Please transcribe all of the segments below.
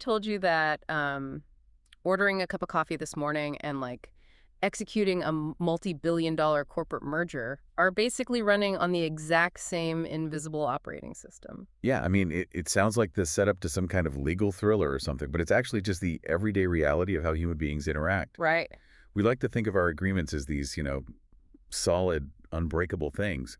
told you that ordering a cup of coffee this morning and executing a multi-billion-dollar corporate merger are basically running on the exact same invisible operating system? Yeah, I mean, it sounds like the setup to some kind of legal thriller or something, but it's actually just the everyday reality of how human beings interact. Right. We like to think of our agreements as these, solid, unbreakable things,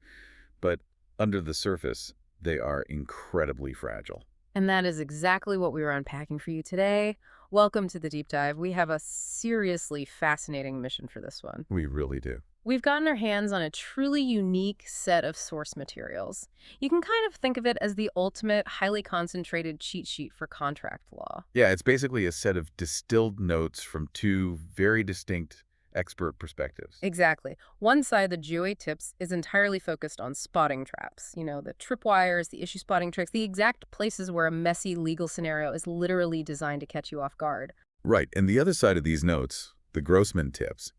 but under the surface, they are incredibly fragile. And that is exactly what we were unpacking for you today. Welcome to the deep dive. We have a seriously fascinating mission for this one. We really do. We've gotten our hands on a truly unique set of source materials. You can kind of think of it as the ultimate, highly concentrated cheat sheet for contract law. Yeah, it's basically a set of distilled notes from two very distinct expert perspectives. Exactly. One side, the GOA tips, is entirely focused on spotting traps. You know, the tripwires, the issue spotting tricks, the exact places where a messy legal scenario is literally designed to catch you off guard. Right, and the other side of these notes, the Grossman tips,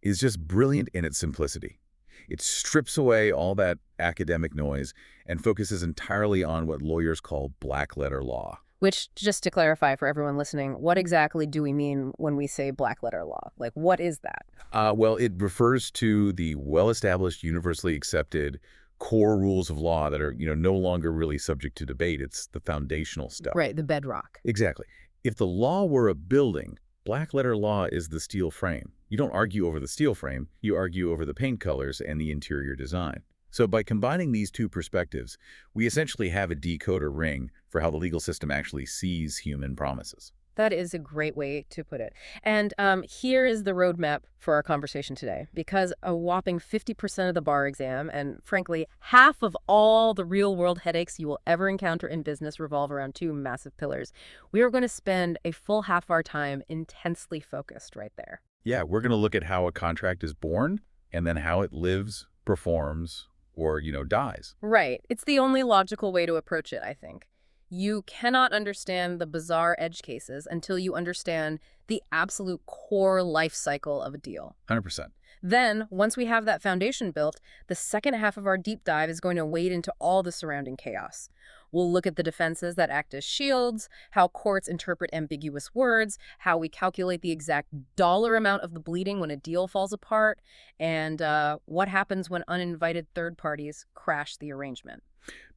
is just brilliant in its simplicity. It strips away all that academic noise and focuses entirely on what lawyers call black-letter law. Which, just to clarify for everyone listening, what exactly do we mean when we say black letter law? Like, what is that? Well, it refers to the well-established, universally accepted core rules of law that are, no longer really subject to debate. It's the foundational stuff. Right, the bedrock. Exactly. If the law were a building, black-letter law is the steel frame. You don't argue over the steel frame. You argue over the paint colors and the interior design. So by combining these two perspectives, we essentially have a decoder ring for how the legal system actually sees human promises. That is a great way to put it. And here is the roadmap for our conversation today. Because a whopping 50% of the bar exam, and frankly, half of all the real-world headaches you will ever encounter in business revolve around two massive pillars, we are going to spend a full half of our time intensely focused right there. Yeah, we're going to look at how a contract is born and then how it lives, performs, or, dies. Right. It's the only logical way to approach it, I think. You cannot understand the bizarre edge cases until you understand the absolute core life cycle of a deal. 100%. Then, once we have that foundation built, the second half of our deep dive is going to wade into all the surrounding chaos. We'll look at the defenses that act as shields, how courts interpret ambiguous words, how we calculate the exact dollar amount of the bleeding when a deal falls apart, and what happens when uninvited third parties crash the arrangement.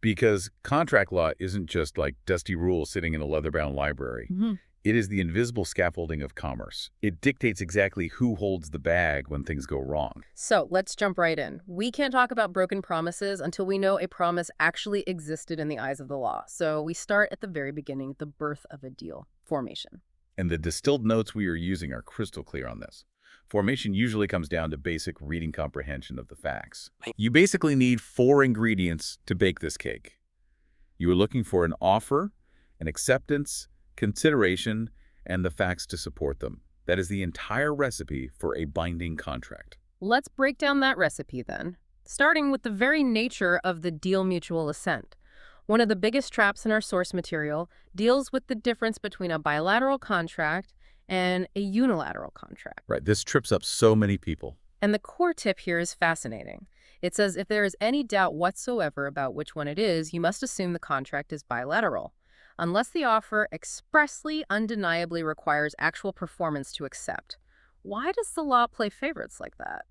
Because contract law isn't just like dusty rules sitting in a leather-bound library. It is the invisible scaffolding of commerce. It dictates exactly who holds the bag when things go wrong. So let's jump right in. We can't talk about broken promises until we know a promise actually existed in the eyes of the law. So we start at the very beginning, the birth of a deal, formation. And the distilled notes we are using are crystal clear on this. Formation usually comes down to basic reading comprehension of the facts. You basically need 4 ingredients to bake this cake. You are looking for an offer, an acceptance, consideration, and the facts to support them. That is the entire recipe for a binding contract. Let's break down that recipe then, starting with the very nature of the deal mutual assent. One of the biggest traps in our source material deals with the difference between a bilateral contract and a unilateral contract. Right, this trips up so many people. And the core tip here is fascinating. It says if there is any doubt whatsoever about which one it is, you must assume the contract is bilateral, unless the offer expressly, undeniably requires actual performance to accept. Why does the law play favorites like that?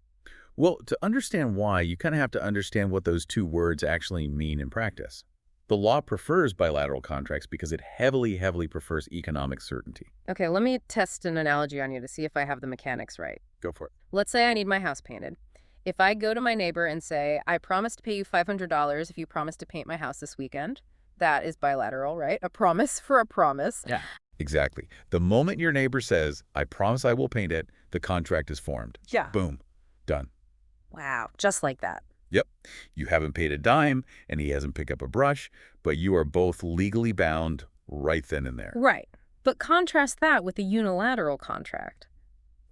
Well, to understand why, you kind of have to understand what those two words actually mean in practice. The law prefers bilateral contracts because it heavily, heavily prefers economic certainty. Okay, let me test an analogy on you to see if I have the mechanics right. Go for it. Let's say I need my house painted. If I go to my neighbor and say, I promise to pay you $500 if you promise to paint my house this weekend, that is bilateral, right? A promise for a promise. Yeah. Exactly. The moment your neighbor says, I promise I will paint it, the contract is formed. Yeah. Boom. Done. Wow, just like that. Yep. You haven't paid a dime, and he hasn't picked up a brush, but you are both legally bound right then and there. Right. But contrast that with a unilateral contract.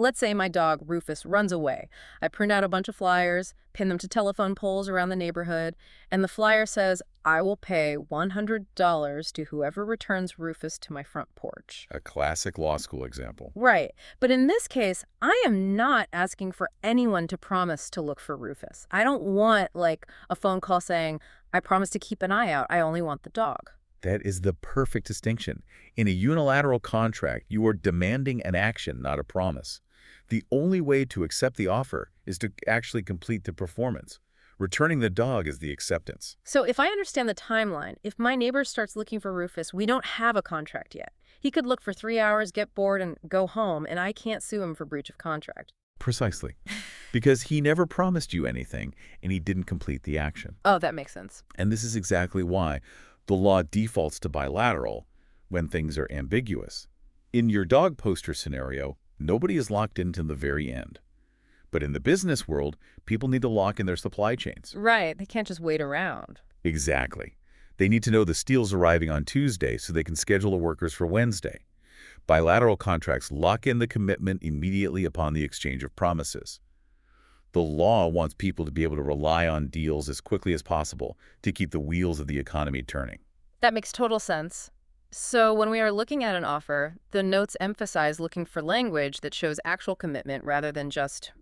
Let's say my dog, Rufus, runs away. I print out a bunch of flyers, pin them to telephone poles around the neighborhood, and the flyer says, I will pay $100 to whoever returns Rufus to my front porch. A classic law school example. Right. But in this case, I am not asking for anyone to promise to look for Rufus. I don't want, a phone call saying, I promise to keep an eye out. I only want the dog. That is the perfect distinction. In a unilateral contract, you are demanding an action, not a promise. The only way to accept the offer is to actually complete the performance. Returning the dog is the acceptance. So if I understand the timeline, if my neighbor starts looking for Rufus, we don't have a contract yet. He could look for 3 hours, get bored, and go home, and I can't sue him for breach of contract. Precisely. Because he never promised you anything, and he didn't complete the action. Oh, that makes sense. And this is exactly why the law defaults to bilateral when things are ambiguous. In your dog poster scenario, nobody is locked into the very end. But in the business world, people need to lock in their supply chains. Right, they can't just wait around. Exactly. They need to know the steel's arriving on Tuesday so they can schedule the workers for Wednesday. Bilateral contracts lock in the commitment immediately upon the exchange of promises. The law wants people to be able to rely on deals as quickly as possible to keep the wheels of the economy turning. That makes total sense. So when we are looking at an offer, the notes emphasize looking for language that shows actual commitment rather than just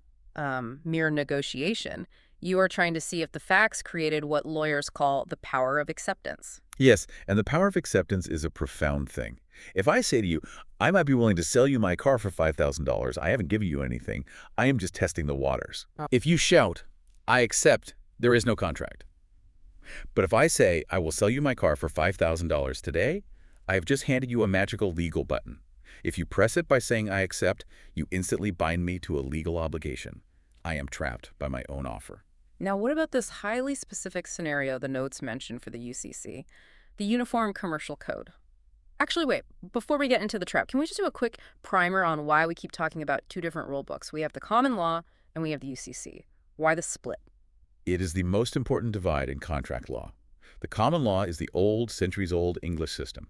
mere negotiation. You are trying to see if the facts created what lawyers call the power of acceptance. Yes, and the power of acceptance is a profound thing. If I say to you, I might be willing to sell you my car for $5,000, I haven't given you anything, I am just testing the waters. If you shout, I accept, there is no contract. But if I say, I will sell you my car for $5,000 today, I have just handed you a magical legal button. If you press it by saying I accept, you instantly bind me to a legal obligation. I am trapped by my own offer. Now, what about this highly specific scenario the notes mention for the UCC, the Uniform Commercial Code? Actually, wait, before we get into the trap, can we just do a quick primer on why we keep talking about two different rule books? We have the common law and we have the UCC. Why the split? It is the most important divide in contract law. The common law is the old, centuries-old English system.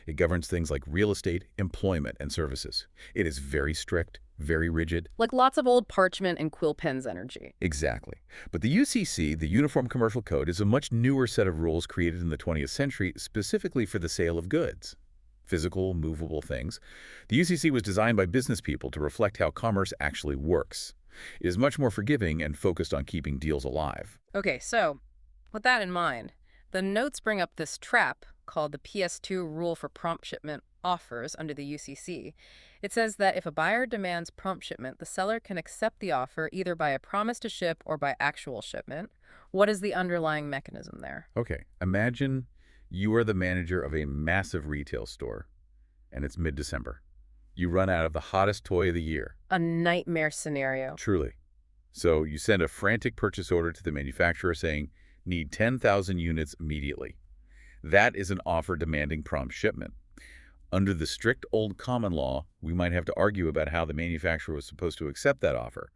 It governs things like real estate, employment, and services. It is very strict, very rigid. Like lots of old parchment and quill pens energy. Exactly. But the UCC, the Uniform Commercial Code, is a much newer set of rules created in the 20th century specifically for the sale of goods. Physical, movable things. The UCC was designed by business people to reflect how commerce actually works. It is much more forgiving and focused on keeping deals alive. Okay, so with that in mind, the notes bring up this trap called the PS2 Rule for Prompt Shipment Offers under the UCC. It says that if a buyer demands prompt shipment, the seller can accept the offer either by a promise to ship or by actual shipment. What is the underlying mechanism there? Okay, imagine you are the manager of a massive retail store, and it's mid-December. You run out of the hottest toy of the year. A nightmare scenario. Truly. So you send a frantic purchase order to the manufacturer saying, need 10,000 units immediately. That is an offer demanding prompt shipment. Under the strict old common law, we might have to argue about how the manufacturer was supposed to accept that offer.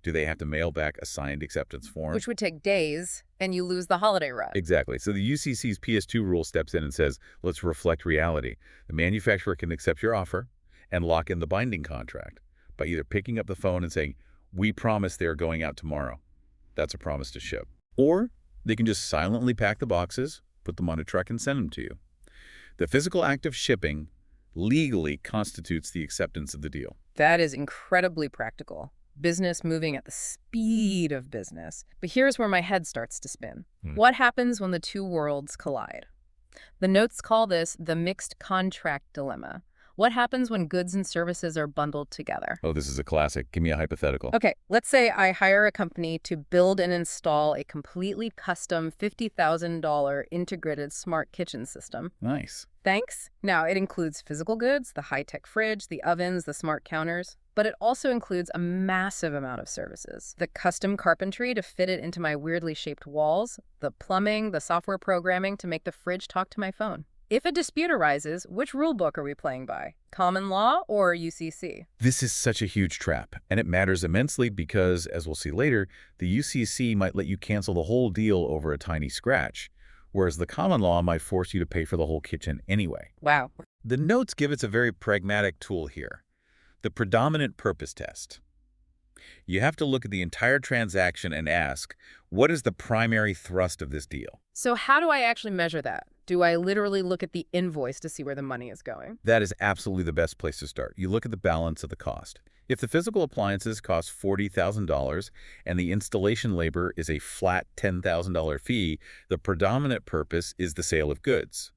Do they have to mail back a signed acceptance form? Which would take days, and you lose the holiday rush. Exactly. So the UCC's PS2 rule steps in and says, let's reflect reality. The manufacturer can accept your offer and lock in the binding contract by either picking up the phone and saying, we promise they're going out tomorrow. That's a promise to ship. Or they can just silently pack the boxes, put them on a truck, and send them to you. The physical act of shipping legally constitutes the acceptance of the deal. That is incredibly practical. Business moving at the speed of business. But here's where my head starts to spin. What happens when the two worlds collide? The notes call this the mixed contract dilemma. What happens when goods and services are bundled together? Oh, this is a classic. Give me a hypothetical. Okay, let's say I hire a company to build and install a completely custom $50,000 integrated smart kitchen system. Nice. Thanks. Now, it includes physical goods, the high-tech fridge, the ovens, the smart counters, but it also includes a massive amount of services. The custom carpentry to fit it into my weirdly shaped walls, the plumbing, the software programming to make the fridge talk to my phone. If a dispute arises, which rule book are we playing by? Common law or UCC? This is such a huge trap, and it matters immensely because, as we'll see later, the UCC might let you cancel the whole deal over a tiny scratch, whereas the common law might force you to pay for the whole kitchen anyway. Wow. The notes give us a very pragmatic tool here, the predominant purpose test. You have to look at the entire transaction and ask, what is the primary thrust of this deal? So how do I actually measure that? Do I literally look at the invoice to see where the money is going? That is absolutely the best place to start. You look at the balance of the cost. If the physical appliances cost $40,000 and the installation labor is a flat $10,000 fee, the predominant purpose is the sale of goods.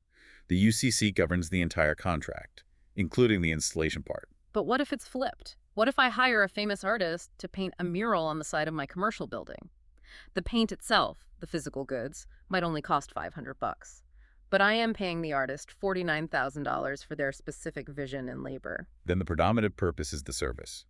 The UCC governs the entire contract, including the installation part. But what if it's flipped? What if I hire a famous artist to paint a mural on the side of my commercial building? The paint itself, the physical goods, might only cost $500. But I am paying the artist $49,000 for their specific vision and labor. Then the predominant purpose is the service.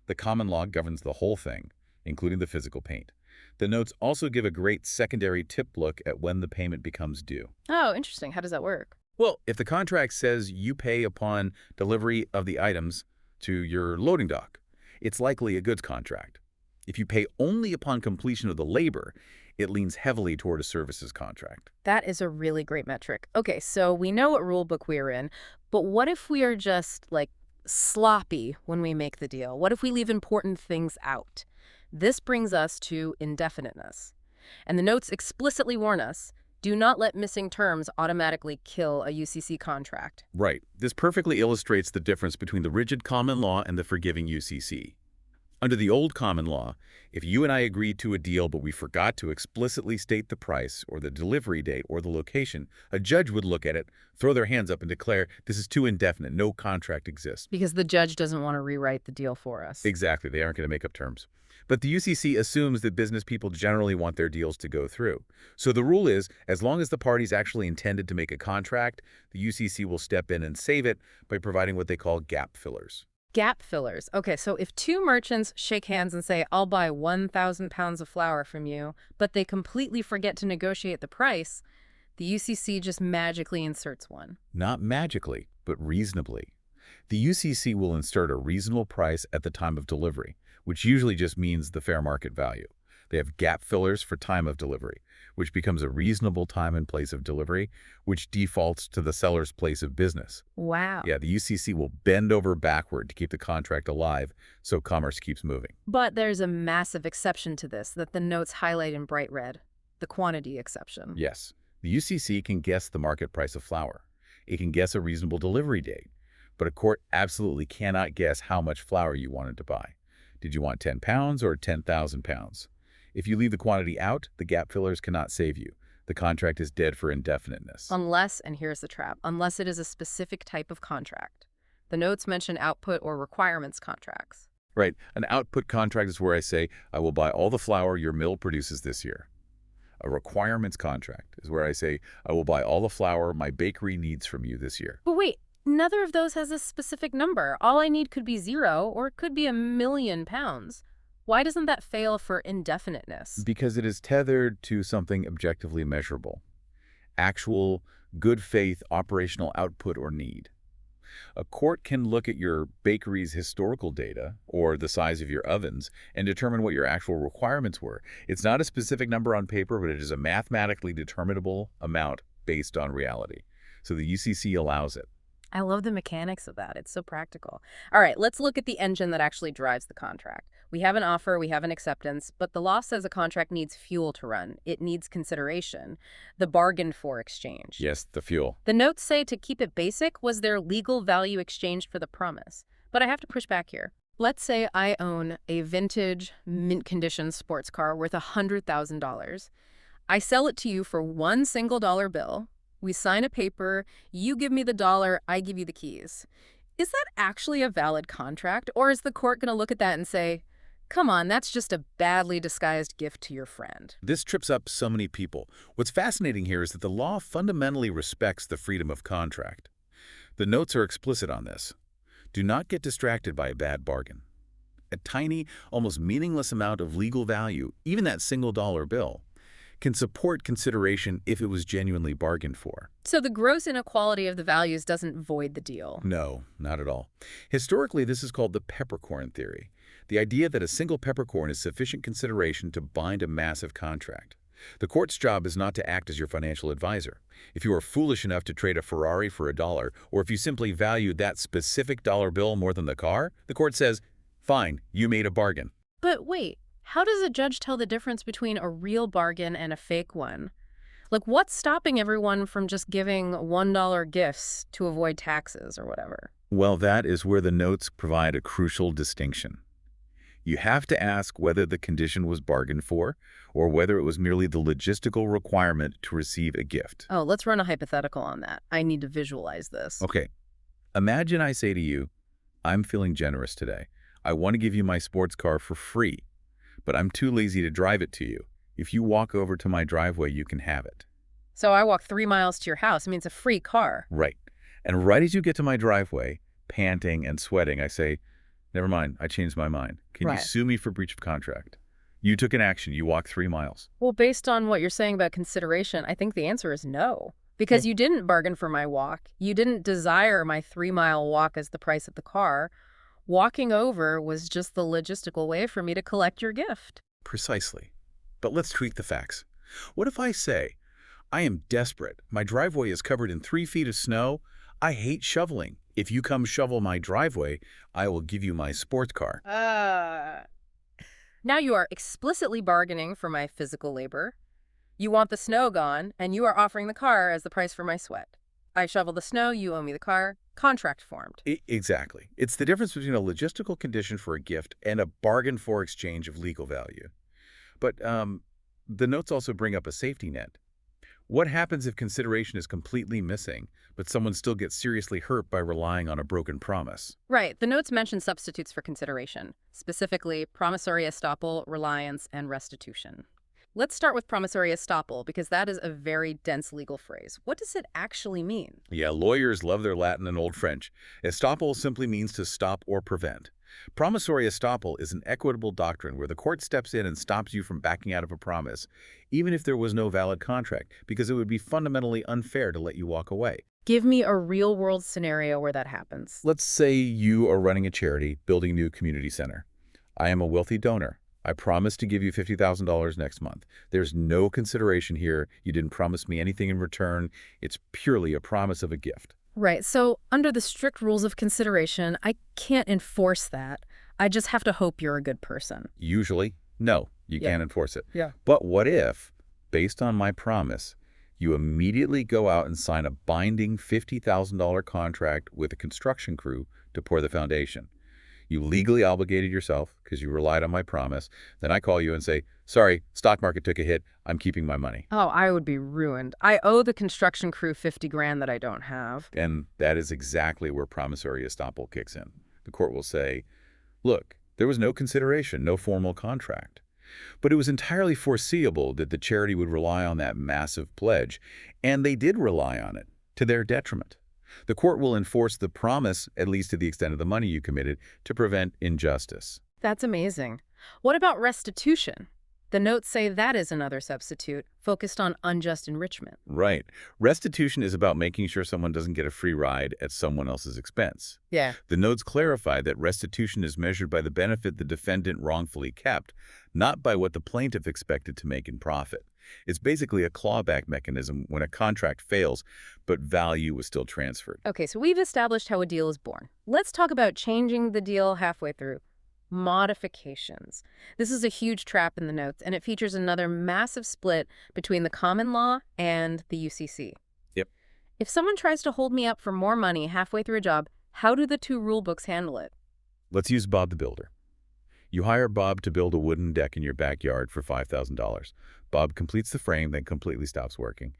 The common law governs the whole thing, including the physical paint. The notes also give a great secondary tip look at when the payment becomes due. Oh, interesting. How does that work? Well, if the contract says you pay upon delivery of the items to your loading dock, it's likely a goods contract. If you pay only upon completion of the labor, it leans heavily toward a services contract. That is a really great metric. Okay, so we know what rule book we're in, but what if we are just, like, sloppy when we make the deal? What if we leave important things out? This brings us to indefiniteness. And the notes explicitly warn us, do not let missing terms automatically kill a UCC contract. Right. This perfectly illustrates the difference between the rigid common law and the forgiving UCC. Under the old common law, if you and I agreed to a deal but we forgot to explicitly state the price or the delivery date or the location, a judge would look at it, throw their hands up and declare, this is too indefinite, no contract exists. Because the judge doesn't want to rewrite the deal for us. Exactly, they aren't going to make up terms. But the UCC assumes that business people generally want their deals to go through. So the rule is, as long as the parties actually intended to make a contract, the UCC will step in and save it by providing what they call gap fillers. Gap fillers. Okay, so if two merchants shake hands and say, I'll buy 1,000 pounds of flour from you, but they completely forget to negotiate the price, the UCC just magically inserts one. Not magically, but reasonably. The UCC will insert a reasonable price at the time of delivery, which usually just means the fair market value. They have gap fillers for time of delivery, which becomes a reasonable time and place of delivery, which defaults to the seller's place of business. Wow. Yeah, the UCC will bend over backward to keep the contract alive so commerce keeps moving. But there's a massive exception to this that the notes highlight in bright red, the quantity exception. Yes, the UCC can guess the market price of flour. It can guess a reasonable delivery date, but a court absolutely cannot guess how much flour you wanted to buy. Did you want 10 pounds or 10,000 pounds? If you leave the quantity out, the gap fillers cannot save you. The contract is dead for indefiniteness. Unless, and here's the trap, unless it is a specific type of contract. The notes mention output or requirements contracts. Right. An output contract is where I say, I will buy all the flour your mill produces this year. A requirements contract is where I say, I will buy all the flour my bakery needs from you this year. But wait, neither of those has a specific number. All I need could be 0 or it could be 1,000,000 pounds. Why doesn't that fail for indefiniteness? Because it is tethered to something objectively measurable. Actual, good faith operational output or need. A court can look at your bakery's historical data or the size of your ovens and determine what your actual requirements were. It's not a specific number on paper, but it is a mathematically determinable amount based on reality. So the UCC allows it. I love the mechanics of that. It's so practical. All right, let's look at the engine that actually drives the contract. We have an offer, we have an acceptance, but the law says a contract needs fuel to run. It needs consideration, the bargain for exchange. Yes, the fuel. The notes say to keep it basic was their legal value exchanged for the promise. But I have to push back here. Let's say I own a vintage, mint condition sports car worth $100,000. I sell it to you for one single dollar bill. We sign a paper, you give me the dollar, I give you the keys. Is that actually a valid contract, or is the court going to look at that and say, come on, that's just a badly disguised gift to your friend? This trips up so many people. What's fascinating here is that the law fundamentally respects the freedom of contract. The notes are explicit on this. Do not get distracted by a bad bargain. A tiny, almost meaningless amount of legal value, even that single dollar bill, can support consideration if it was genuinely bargained for. So the gross inequality of the values doesn't void the deal? No, not at all. Historically, this is called the peppercorn theory, the idea that a single peppercorn is sufficient consideration to bind a massive contract. The court's job is not to act as your financial advisor. If you are foolish enough to trade a Ferrari for $1, or if you simply valued that specific dollar bill more than the car, the court says, fine, you made a bargain. But wait. How does a judge tell the difference between a real bargain and a fake one? Like, what's stopping everyone from just giving $1 gifts to avoid taxes or whatever? Well, that is where the notes provide a crucial distinction. You have to ask whether the condition was bargained for or whether it was merely the logistical requirement to receive a gift. Oh, let's run a hypothetical on that. I need to visualize this. Okay, imagine I say to you, I'm feeling generous today. I want to give you my sports car for free, but I'm too lazy to drive it to you. If you walk over to my driveway, you can have it. So I walk 3 miles to your house. I mean, it's a free car. Right. And right as you get to my driveway, panting and sweating, I say, never mind, I changed my mind. Can you Right. sue me for breach of contract? You took an action. You walked 3 miles. Well, based on what you're saying about consideration, I think the answer is no. Because you didn't bargain for my walk. You didn't desire my 3-mile walk as the price of the car. Walking over was just the logistical way for me to collect your gift. Precisely. But let's tweak the facts. What if I say, I am desperate. My driveway is covered in 3 feet of snow. I hate shoveling. If you come shovel my driveway, I will give you my sports car. Now you are explicitly bargaining for my physical labor. You want the snow gone, and you are offering the car as the price for my sweat. I shovel the snow, you owe me the car. Contract formed. Exactly. It's the difference between a logistical condition for a gift and a bargain for exchange of legal value. But the notes also bring up a safety net. What happens if consideration is completely missing, but someone still gets seriously hurt by relying on a broken promise? Right. The notes mention substitutes for consideration, specifically promissory estoppel, reliance, and restitution. Let's start with promissory estoppel because that is a very dense legal phrase. What does it actually mean? Yeah, lawyers love their Latin and Old French. Estoppel simply means to stop or prevent. Promissory estoppel is an equitable doctrine where the court steps in and stops you from backing out of a promise, even if there was no valid contract, because it would be fundamentally unfair to let you walk away. Give me a real-world scenario where that happens. Let's say you are running a charity, building a new community center. I am a wealthy donor. I promise to give you $50,000 next month. There's no consideration here. You didn't promise me anything in return. It's purely a promise of a gift. Right. So under the strict rules of consideration, I can't enforce that. I just have to hope you're a good person. Usually, no, you Yeah. can't enforce it. Yeah. But what if, based on my promise, you immediately go out and sign a binding $50,000 contract with a construction crew to pour the foundation? You legally obligated yourself because you relied on my promise. Then I call you and say, sorry, stock market took a hit. I'm keeping my money. Oh, I would be ruined. I owe the construction crew 50 grand that I don't have. And that is exactly where promissory estoppel kicks in. The court will say, look, there was no consideration, no formal contract. But it was entirely foreseeable that the charity would rely on that massive pledge, and they did rely on it, to their detriment. The court will enforce the promise, at least to the extent of the money you committed, to prevent injustice. That's amazing. What about restitution? The notes say that is another substitute, focused on unjust enrichment. Right. Restitution is about making sure someone doesn't get a free ride at someone else's expense. Yeah. The notes clarify that restitution is measured by the benefit the defendant wrongfully kept, not by what the plaintiff expected to make in profit. It's basically a clawback mechanism when a contract fails, but value was still transferred. Okay, so we've established how a deal is born. Let's talk about changing the deal halfway through. Modifications. This is a huge trap in the notes, and it features another massive split between the common law and the UCC. Yep. If someone tries to hold me up for more money halfway through a job, how do the two rule books handle it? Let's use Bob the Builder. You hire Bob to build a wooden deck in your backyard for $5,000. Bob completes the frame, then completely stops working.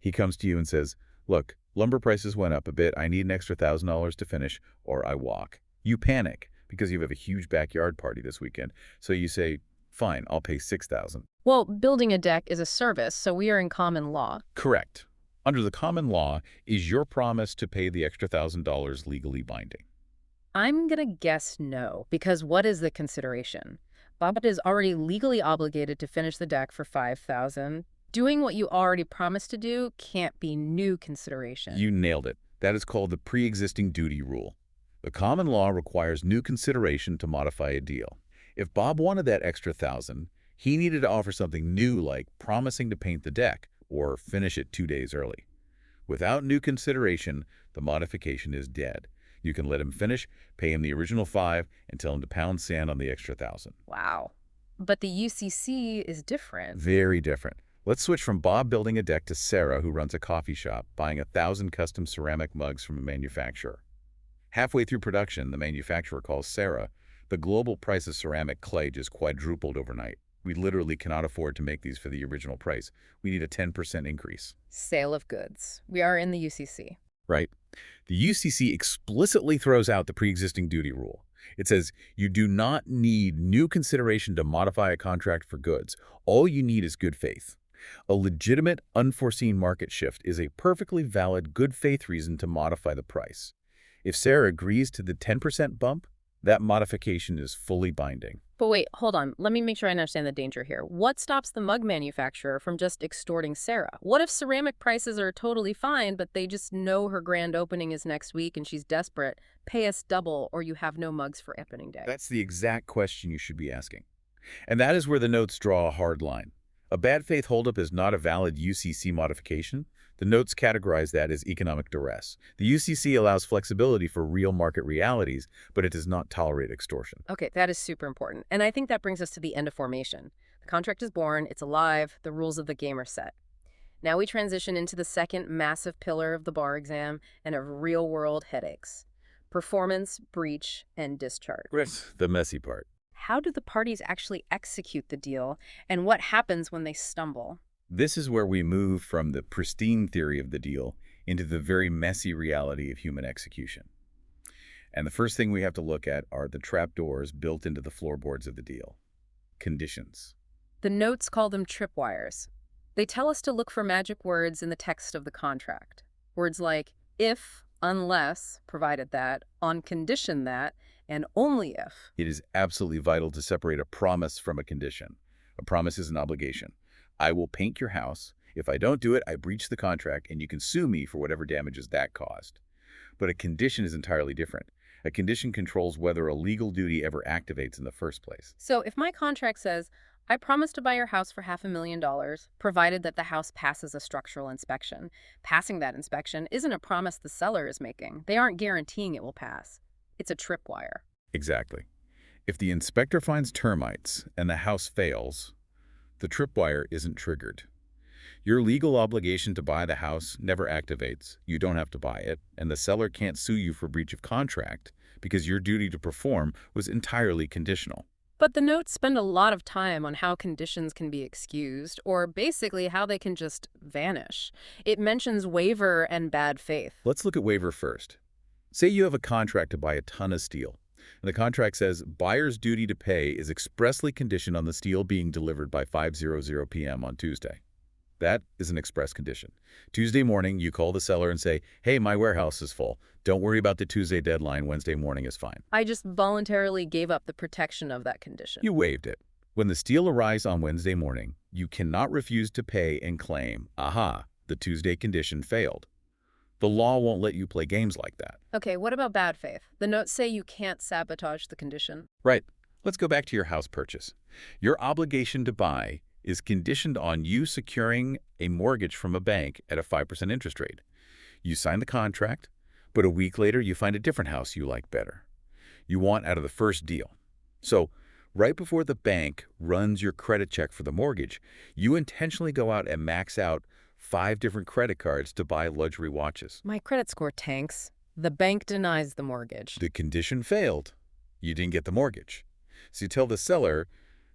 He comes to you and says, look, lumber prices went up a bit. I need an extra $1,000 to finish, or I walk. You panic because you have a huge backyard party this weekend. So you say, fine, I'll pay $6,000. Well, building a deck is a service, so we are in common law. Correct. Under the common law, is your promise to pay the extra $1,000 legally binding? I'm going to guess no, because what is the consideration? Bob is already legally obligated to finish the deck for $5,000. Doing what you already promised to do can't be new consideration. You nailed it. That is called the pre-existing duty rule. The common law requires new consideration to modify a deal. If Bob wanted that extra $1,000, he needed to offer something new like promising to paint the deck or finish it 2 days early. Without new consideration, the modification is dead. You can let him finish, pay him the original $5, and tell him to pound sand on the extra $1,000. Wow. But the UCC is different. Very different. Let's switch from Bob building a deck to Sarah, who runs a coffee shop, buying 1,000 custom ceramic mugs from a manufacturer. Halfway through production, the manufacturer calls Sarah, The global price of ceramic clay just quadrupled overnight. We literally cannot afford to make these for the original price. We need a 10% increase. Sale of goods. We are in the UCC. Right? The UCC explicitly throws out the pre-existing duty rule. It says you do not need new consideration to modify a contract for goods. All you need is good faith. A legitimate, unforeseen market shift is a perfectly valid good faith reason to modify the price. If Sarah agrees to the 10% bump, that modification is fully binding. But wait, hold on. Let me make sure I understand the danger here. What stops the mug manufacturer from just extorting Sarah? What if ceramic prices are totally fine, but they just know her grand opening is next week and she's desperate? Pay us double or you have no mugs for opening day. That's the exact question you should be asking. And that is where the notes draw a hard line. A bad faith holdup is not a valid UCC modification. The notes categorize that as economic duress. The UCC allows flexibility for real market realities, but it does not tolerate extortion. Okay, that is super important. And I think that brings us to the end of formation. The contract is born, it's alive, the rules of the game are set. Now we transition into the second massive pillar of the bar exam and of real-world headaches. Performance, breach, and discharge. That's the messy part. How do the parties actually execute the deal, and what happens when they stumble? This is where we move from the pristine theory of the deal into the very messy reality of human execution. And the first thing we have to look at are the trapdoors built into the floorboards of the deal. Conditions. The notes call them tripwires. They tell us to look for magic words in the text of the contract. Words like if, unless, provided that, on condition that, and only if. It is absolutely vital to separate a promise from a condition. A promise is an obligation. I will paint your house. If I don't do it, I breach the contract, and you can sue me for whatever damages that caused. But a condition is entirely different. A condition controls whether a legal duty ever activates in the first place. So if my contract says, I promise to buy your house for $500,000, provided that the house passes a structural inspection, passing that inspection isn't a promise the seller is making. They aren't guaranteeing it will pass. It's a tripwire. Exactly. If the inspector finds termites and the house fails, the tripwire isn't triggered. Your legal obligation to buy the house never activates. You don't have to buy it, and the seller can't sue you for breach of contract because your duty to perform was entirely conditional. But the notes spend a lot of time on how conditions can be excused, or basically how they can just vanish. It mentions waiver and bad faith. Let's look at waiver first. Say you have a contract to buy a ton of steel. And the contract says buyer's duty to pay is expressly conditioned on the steel being delivered by 5:00 p.m. on Tuesday. That is an express condition. Tuesday morning, you call the seller and say, hey, my warehouse is full. Don't worry about the Tuesday deadline. Wednesday morning is fine. I just voluntarily gave up the protection of that condition. You waived it. When the steel arrives on Wednesday morning, you cannot refuse to pay and claim, aha, the Tuesday condition failed. The law won't let you play games like that. Okay, what about bad faith? The notes say you can't sabotage the condition. Right. Let's go back to your house purchase. Your obligation to buy is conditioned on you securing a mortgage from a bank at a 5% interest rate. You sign the contract, but a week later you find a different house you like better. You want out of the first deal. So, right before the bank runs your credit check for the mortgage, you intentionally go out and max out 5 different credit cards to buy luxury watches. My credit score tanks. The bank denies the mortgage. The condition failed. You didn't get the mortgage. So you tell the seller,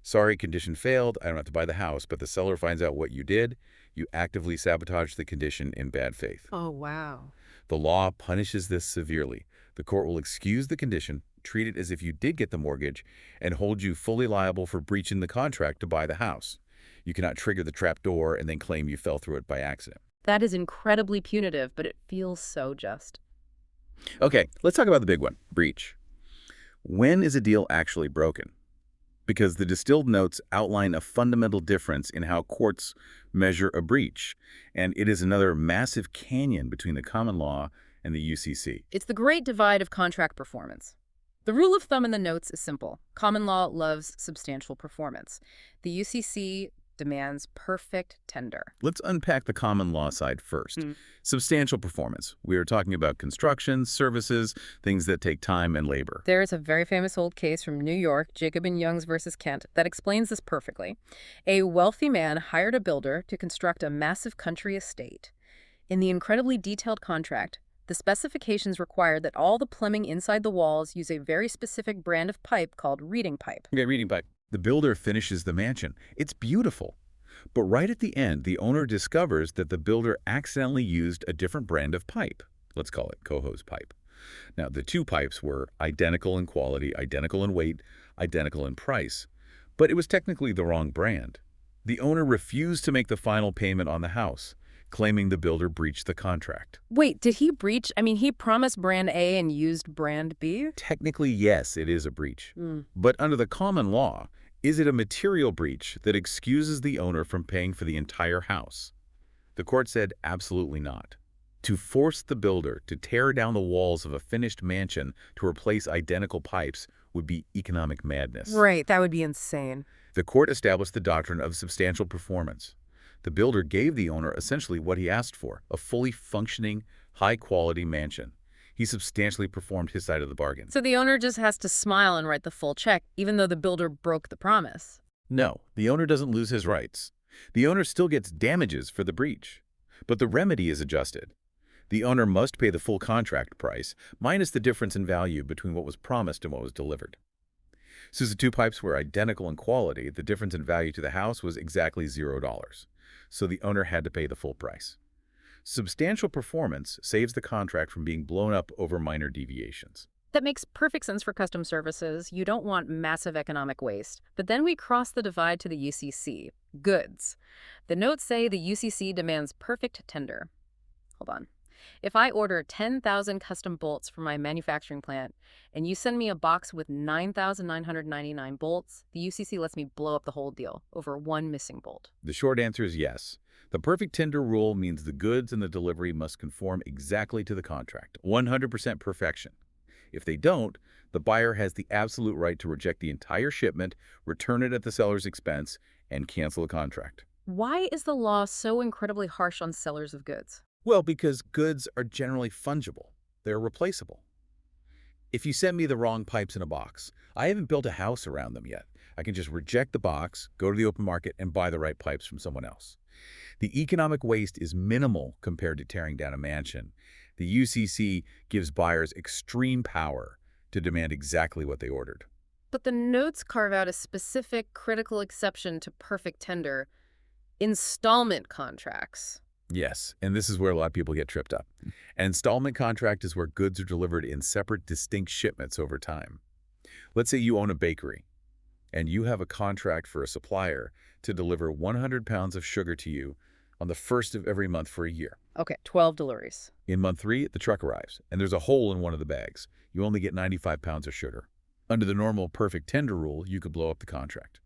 sorry, condition failed, I don't have to buy the house, but the seller finds out what you did. You actively sabotage the condition in bad faith. Oh, wow. The law punishes this severely. The court will excuse the condition, treat it as if you did get the mortgage, and hold you fully liable for breaching the contract to buy the house. You cannot trigger the trap door and then claim you fell through it by accident. That is incredibly punitive, but it feels so just. Okay, let's talk about the big one, breach. When is a deal actually broken? Because the distilled notes outline a fundamental difference in how courts measure a breach, and it is another massive canyon between the common law and the UCC. It's the great divide of contract performance. The rule of thumb in the notes is simple. Common law loves substantial performance. The UCC demands perfect tender. Let's unpack the common law side first. Substantial performance. We are talking about construction, services, things that take time and labor. There is a very famous old case from New York, Jacob and Youngs versus Kent, that explains this perfectly. A wealthy man hired a builder to construct a massive country estate. In the incredibly detailed contract, The specifications require that all the plumbing inside the walls use a very specific brand of pipe called reading pipe. Okay, reading pipe. The builder finishes the mansion. It's beautiful. But right at the end, the owner discovers that the builder accidentally used a different brand of pipe. Let's call it co-hose pipe. Now, the two pipes were identical in quality, identical in weight, identical in price, but it was technically the wrong brand. The owner refused to make the final payment on the house, claiming the builder breached the contract. Wait, did he breach? I mean, he promised brand A and used brand B? Technically, yes, it is a breach. Hmm. But under the common law, is it a material breach that excuses the owner from paying for the entire house? The court said absolutely not. To force the builder to tear down the walls of a finished mansion to replace identical pipes would be economic madness. Right, that would be insane. The court established the doctrine of substantial performance. The builder gave the owner essentially what he asked for, a fully functioning, high-quality mansion. He substantially performed his side of the bargain. So the owner just has to smile and write the full check, even though the builder broke the promise. No, the owner doesn't lose his rights. The owner still gets damages for the breach, but the remedy is adjusted. The owner must pay the full contract price, minus the difference in value between what was promised and what was delivered. Since the two pipes were identical in quality, the difference in value to the house was exactly $0. So the owner had to pay the full price. Substantial performance saves the contract from being blown up over minor deviations. That makes perfect sense for custom services. You don't want massive economic waste. But then we cross the divide to the UCC, goods. The notes say the UCC demands perfect tender. Hold on. If I order 10,000 custom bolts from my manufacturing plant and you send me a box with 9,999 bolts, the UCC lets me blow up the whole deal over one missing bolt. The short answer is yes. The perfect tender rule means the goods and the delivery must conform exactly to the contract, 100% perfection. If they don't, the buyer has the absolute right to reject the entire shipment, return it at the seller's expense, and cancel the contract. Why is the law so incredibly harsh on sellers of goods? Well, because goods are generally fungible. They're replaceable. If you send me the wrong pipes in a box, I haven't built a house around them yet. I can just reject the box, go to the open market, and buy the right pipes from someone else. The economic waste is minimal compared to tearing down a mansion. The UCC gives buyers extreme power to demand exactly what they ordered. But the notes carve out a specific critical exception to perfect tender: installment contracts. Yes, and this is where a lot of people get tripped up. An installment contract is where goods are delivered in separate, distinct shipments over time. Let's say you own a bakery, and you have a contract for a supplier to deliver 100 pounds of sugar to you on the first of every month for a year. Okay, 12 deliveries. In month 3, the truck arrives, and there's a hole in one of the bags. You only get 95 pounds of sugar. Under the normal perfect tender rule, you could blow up the contract.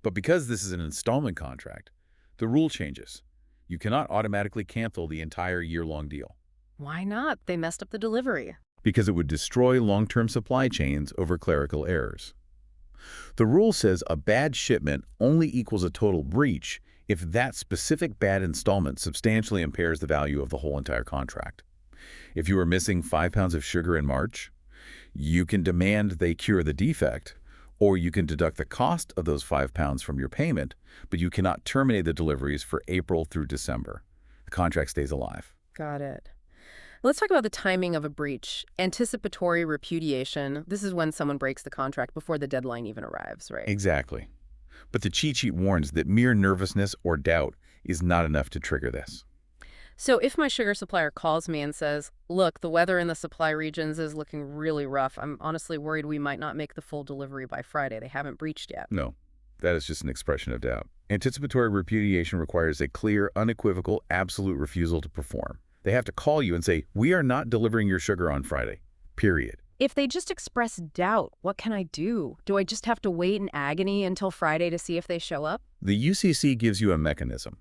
But because this is an installment contract, the rule changes. You cannot automatically cancel the entire year-long deal. Why not? They messed up the delivery. Because it would destroy long-term supply chains over clerical errors. The rule says a bad shipment only equals a total breach if that specific bad installment substantially impairs the value of the whole entire contract. If you are missing 5 pounds of sugar in March, you can demand they cure the defect, or you can deduct the cost of those 5 pounds from your payment, but you cannot terminate the deliveries for April through December. The contract stays alive. Got it. Let's talk about the timing of a breach. Anticipatory repudiation. This is when someone breaks the contract before the deadline even arrives, right? Exactly. But the cheat sheet warns that mere nervousness or doubt is not enough to trigger this. So if my sugar supplier calls me and says, look, the weather in the supply regions is looking really rough. I'm honestly worried we might not make the full delivery by Friday. They haven't breached yet. No, that is just an expression of doubt. Anticipatory repudiation requires a clear, unequivocal, absolute refusal to perform. They have to call you and say, we are not delivering your sugar on Friday, period. If they just express doubt, what can I do? Do I just have to wait in agony until Friday to see if they show up? The UCC gives you a mechanism.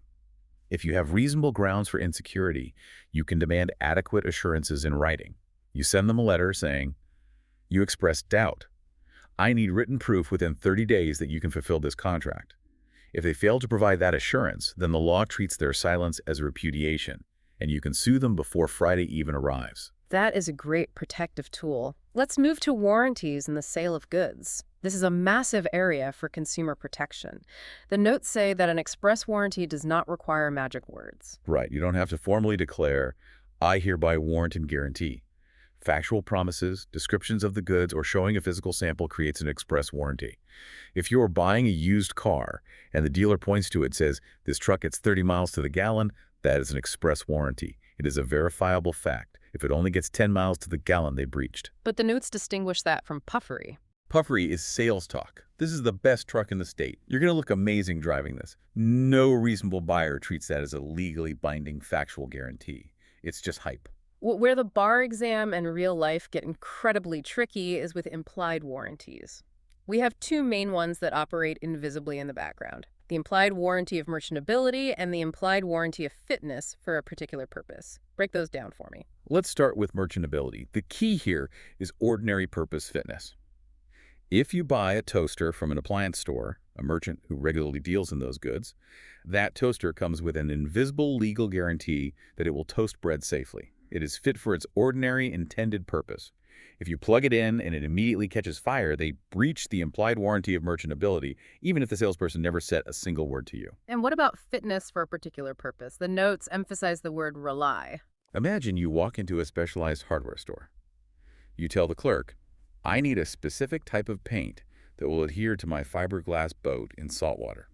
If you have reasonable grounds for insecurity, you can demand adequate assurances in writing. You send them a letter saying, you express doubt. I need written proof within 30 days that you can fulfill this contract. If they fail to provide that assurance, then the law treats their silence as repudiation, and you can sue them before Friday even arrives. That is a great protective tool. Let's move to warranties and the sale of goods. This is a massive area for consumer protection. The notes say that an express warranty does not require magic words. Right. You don't have to formally declare, I hereby warrant and guarantee. Factual promises, descriptions of the goods, or showing a physical sample creates an express warranty. If you are buying a used car and the dealer points to it says, this truck gets 30 miles to the gallon, that is an express warranty. It is a verifiable fact. If it only gets 10 miles to the gallon, they breached. But the notes distinguish that from puffery. Puffery is sales talk. This is the best truck in the state. You're going to look amazing driving this. No reasonable buyer treats that as a legally binding factual guarantee. It's just hype. Where the bar exam and real life get incredibly tricky is with implied warranties. We have two main ones that operate invisibly in the background: the implied warranty of merchantability and the implied warranty of fitness for a particular purpose. Break those down for me. Let's start with merchantability. The key here is ordinary purpose fitness. If you buy a toaster from an appliance store, a merchant who regularly deals in those goods, that toaster comes with an invisible legal guarantee that it will toast bread safely. It is fit for its ordinary intended purpose. If you plug it in and it immediately catches fire, they breach the implied warranty of merchantability, even if the salesperson never said a single word to you. And what about fitness for a particular purpose? The notes emphasize the word rely. Imagine you walk into a specialized hardware store. You tell the clerk, I need a specific type of paint that will adhere to my fiberglass boat in salt water.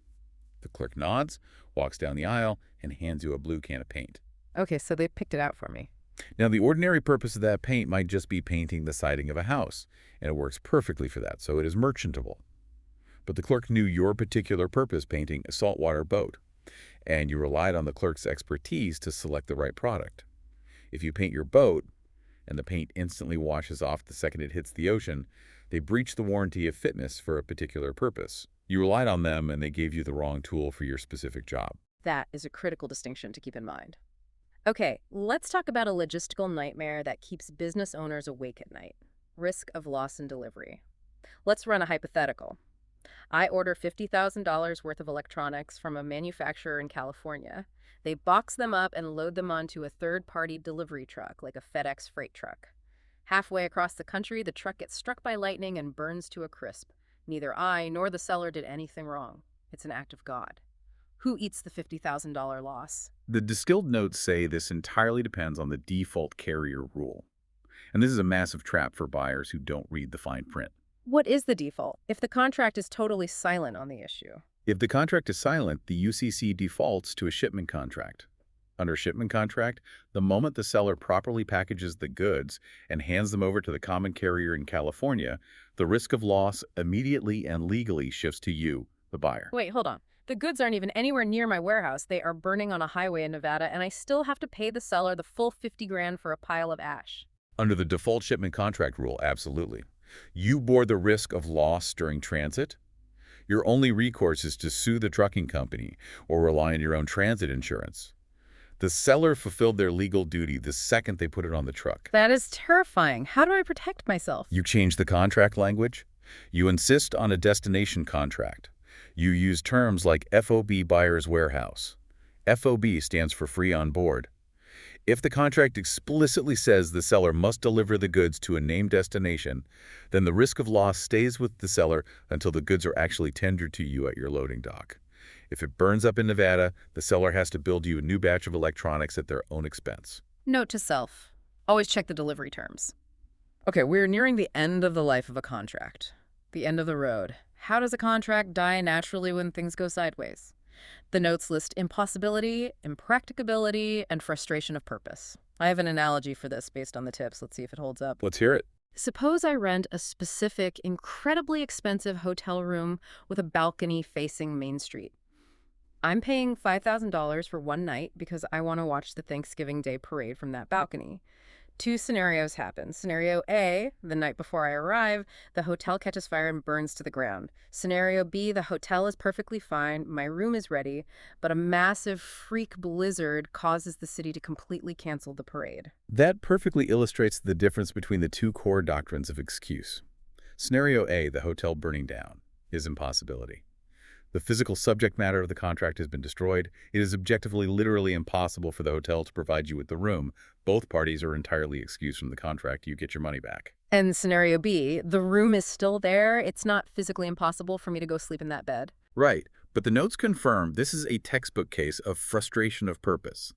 The clerk nods, walks down the aisle, and hands you a blue can of paint. Okay, so they picked it out for me. Now, the ordinary purpose of that paint might just be painting the siding of a house, and it works perfectly for that, so it is merchantable. But the clerk knew your particular purpose, painting a saltwater boat, and you relied on the clerk's expertise to select the right product. If you paint your boat, and the paint instantly washes off the second it hits the ocean, they breach the warranty of fitness for a particular purpose. You relied on them, and they gave you the wrong tool for your specific job. That is a critical distinction to keep in mind. Okay, let's talk about a logistical nightmare that keeps business owners awake at night: risk of loss in delivery. Let's run a hypothetical. I order $50,000 worth of electronics from a manufacturer in California. They box them up and load them onto a third-party delivery truck, like a FedEx freight truck. Halfway across the country, the truck gets struck by lightning and burns to a crisp. Neither I nor the seller did anything wrong. It's an act of God. Who eats the $50,000 loss? The distilled notes say this entirely depends on the default carrier rule. And this is a massive trap for buyers who don't read the fine print. What is the default if the contract is totally silent on the issue? If the contract is silent, the UCC defaults to a shipment contract. Under shipment contract, the moment the seller properly packages the goods and hands them over to the common carrier in California, the risk of loss immediately and legally shifts to you, the buyer. Wait, hold on. The goods aren't even anywhere near my warehouse. They are burning on a highway in Nevada, and I still have to pay the seller the full 50 grand for a pile of ash. Under the default shipment contract rule, absolutely. You bore the risk of loss during transit. Your only recourse is to sue the trucking company or rely on your own transit insurance. The seller fulfilled their legal duty the second they put it on the truck. That is terrifying. How do I protect myself? You change the contract language. You insist on a destination contract. You use terms like FOB Buyer's Warehouse. FOB stands for free on board. If the contract explicitly says the seller must deliver the goods to a named destination, then the risk of loss stays with the seller until the goods are actually tendered to you at your loading dock. If it burns up in Nevada, the seller has to build you a new batch of electronics at their own expense. Note to self: always check the delivery terms. Okay, we're nearing the end of the life of a contract. The end of the road. How does a contract die naturally when things go sideways? The notes list impossibility, impracticability, and frustration of purpose. I have an analogy for this based on the tips. Let's see if it holds up. Let's hear it. Suppose I rent a specific, incredibly expensive hotel room with a balcony facing Main Street. I'm paying $5,000 for one night because I want to watch the Thanksgiving Day parade from that balcony. Two scenarios happen. Scenario A, the night before I arrive, the hotel catches fire and burns to the ground. Scenario B, the hotel is perfectly fine, my room is ready, but a massive freak blizzard causes the city to completely cancel the parade. That perfectly illustrates the difference between the two core doctrines of excuse. Scenario A, the hotel burning down, is impossibility. The physical subject matter of the contract has been destroyed. It is objectively, literally impossible for the hotel to provide you with the room. Both parties are entirely excused from the contract. You get your money back. And scenario B, the room is still there. It's not physically impossible for me to go sleep in that bed. Right, but the notes confirm this is a textbook case of frustration of purpose.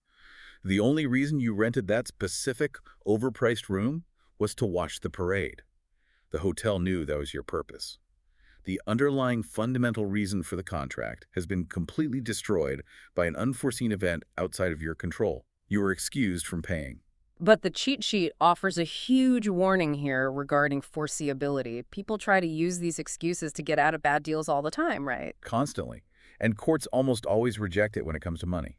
The only reason you rented that specific, overpriced room was to watch the parade. The hotel knew that was your purpose. The underlying fundamental reason for the contract has been completely destroyed by an unforeseen event outside of your control. You were excused from paying. But the cheat sheet offers a huge warning here regarding foreseeability. People try to use these excuses to get out of bad deals all the time, right? Constantly. And courts almost always reject it when it comes to money.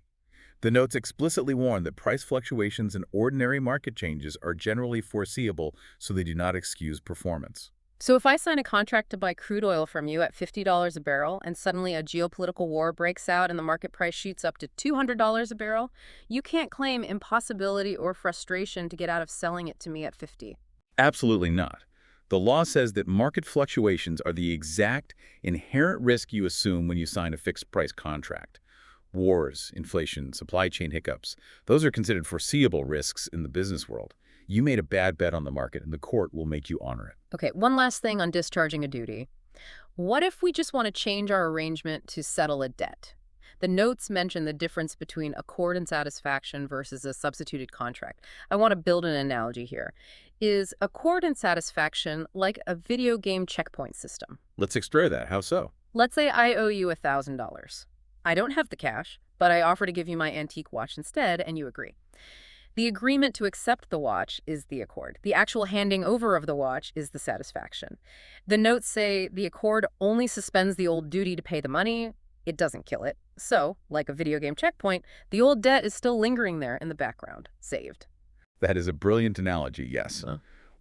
The notes explicitly warn that price fluctuations and ordinary market changes are generally foreseeable, so they do not excuse performance. So if I sign a contract to buy crude oil from you at $50 a barrel and suddenly a geopolitical war breaks out and the market price shoots up to $200 a barrel, you can't claim impossibility or frustration to get out of selling it to me at 50. Absolutely not. The law says that market fluctuations are the exact inherent risk you assume when you sign a fixed-price contract. Wars, inflation, supply chain hiccups, those are considered foreseeable risks in the business world. You made a bad bet on the market, and the court will make you honor it. Okay, one last thing on discharging a duty. What if we just want to change our arrangement to settle a debt? The notes mention the difference between accord and satisfaction versus a substituted contract. I want to build an analogy here. Is accord and satisfaction like a video game checkpoint system? Let's explore that. How so? Let's say I owe you $1,000. I don't have the cash, but I offer to give you my antique watch instead, and you agree. The agreement to accept the watch is the accord. The actual handing over of the watch is the satisfaction. The notes say the accord only suspends the old duty to pay the money. It doesn't kill it. So, like a video game checkpoint, the old debt is still lingering there in the background, saved. That is a brilliant analogy, yes.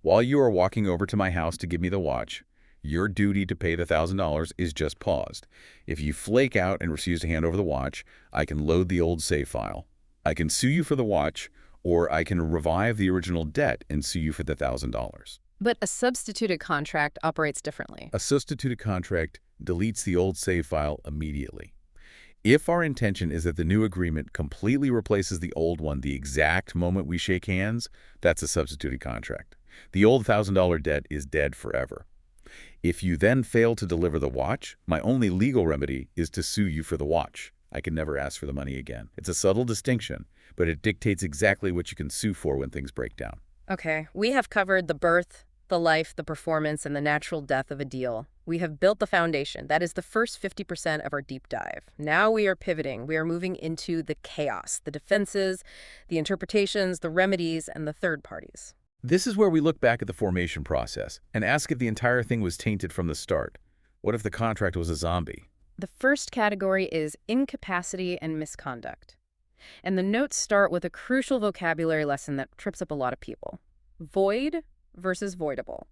While you are walking over to my house to give me the watch, your duty to pay the $1,000 is just paused. If you flake out and refuse to hand over the watch, I can load the old save file. I can sue you for the watch, or I can revive the original debt and sue you for the $1,000. But a substituted contract operates differently. A substituted contract deletes the old save file immediately. If our intention is that the new agreement completely replaces the old one the exact moment we shake hands, that's a substituted contract. The old $1,000 debt is dead forever. If you then fail to deliver the watch, my only legal remedy is to sue you for the watch. I can never ask for the money again. It's a subtle distinction, but it dictates exactly what you can sue for when things break down. Okay, we have covered the birth, the life, the performance, and the natural death of a deal. We have built the foundation. That is the first 50% of our deep dive. Now we are pivoting. We are moving into the chaos, the defenses, the interpretations, the remedies, and the third parties. This is where we look back at the formation process and ask if the entire thing was tainted from the start. What if the contract was a zombie? The first category is incapacity and misconduct. And the notes start with a crucial vocabulary lesson that trips up a lot of people. Void versus voidable.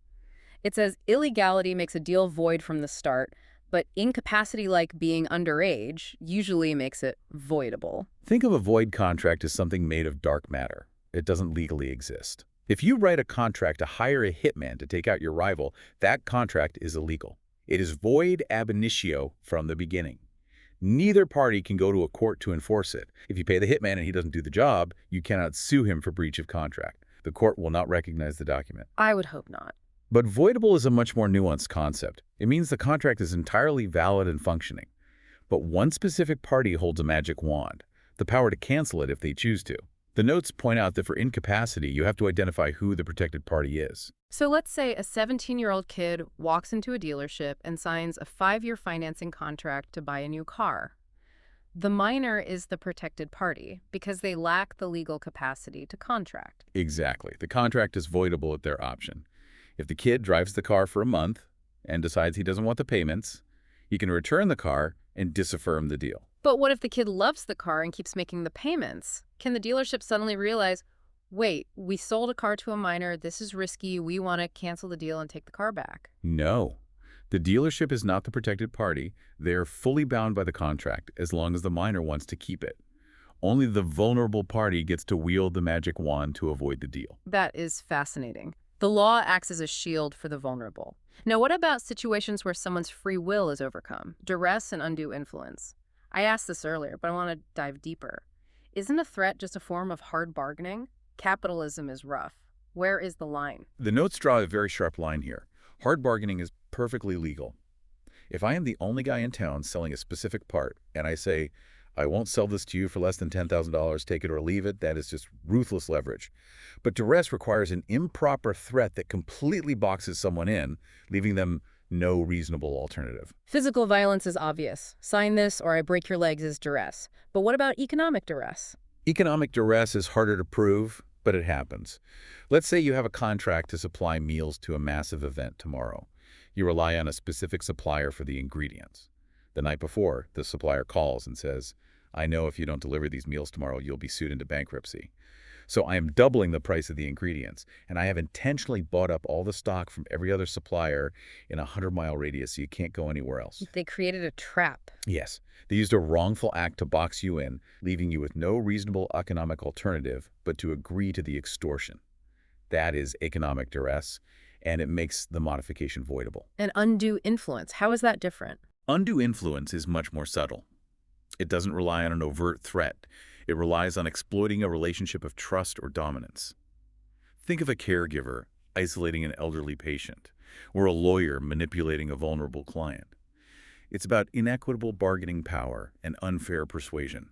It says illegality makes a deal void from the start, but incapacity, like being underage, usually makes it voidable. Think of a void contract as something made of dark matter. It doesn't legally exist. If you write a contract to hire a hitman to take out your rival, that contract is illegal. It is void ab initio from the beginning. Neither party can go to a court to enforce it. If you pay the hitman and he doesn't do the job, you cannot sue him for breach of contract. The court will not recognize the document. I would hope not. But voidable is a much more nuanced concept. It means the contract is entirely valid and functioning. But one specific party holds a magic wand, the power to cancel it if they choose to. The notes point out that for incapacity, you have to identify who the protected party is. So let's say a 17-year-old kid walks into a dealership and signs a 5-year financing contract to buy a new car. The minor is the protected party because they lack the legal capacity to contract. Exactly. The contract is voidable at their option. If the kid drives the car for a month and decides he doesn't want the payments, he can return the car and disaffirm the deal. But what if the kid loves the car and keeps making the payments? Can the dealership suddenly realize, wait, we sold a car to a minor, this is risky, we want to cancel the deal and take the car back? No. The dealership is not the protected party. They are fully bound by the contract as long as the minor wants to keep it. Only the vulnerable party gets to wield the magic wand to avoid the deal. That is fascinating. The law acts as a shield for the vulnerable. Now, what about situations where someone's free will is overcome? Duress and undue influence. I asked this earlier, but I want to dive deeper. Isn't a threat just a form of hard bargaining? Capitalism is rough. Where is the line? The notes draw a very sharp line here. Hard bargaining is perfectly legal. If I am the only guy in town selling a specific part and I say, I won't sell this to you for less than $10,000. Take it or leave it. That is just ruthless leverage. But duress requires an improper threat that completely boxes someone in, leaving them no reasonable alternative. Physical violence is obvious. Sign this or I break your legs is duress. But what about economic duress? Economic duress is harder to prove, but it happens. Let's say you have a contract to supply meals to a massive event tomorrow. You rely on a specific supplier for the ingredients. The night before, the supplier calls and says, I know if you don't deliver these meals tomorrow, you'll be sued into bankruptcy. So I am doubling the price of the ingredients, and I have intentionally bought up all the stock from every other supplier in a 100-mile radius so you can't go anywhere else. They created a trap. Yes, they used a wrongful act to box you in, leaving you with no reasonable economic alternative but to agree to the extortion. That is economic duress, and it makes the modification voidable. An undue influence. How is that different? Undue influence is much more subtle. It doesn't rely on an overt threat. It relies on exploiting a relationship of trust or dominance. Think of a caregiver isolating an elderly patient, or a lawyer manipulating a vulnerable client. It's about inequitable bargaining power and unfair persuasion.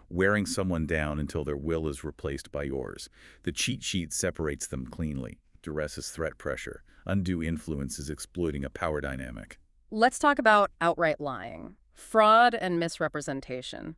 Wearing someone down until their will is replaced by yours. The cheat sheet separates them cleanly. Duress is threat pressure. Undue influence is exploiting a power dynamic. Let's talk about outright lying, fraud, and misrepresentation.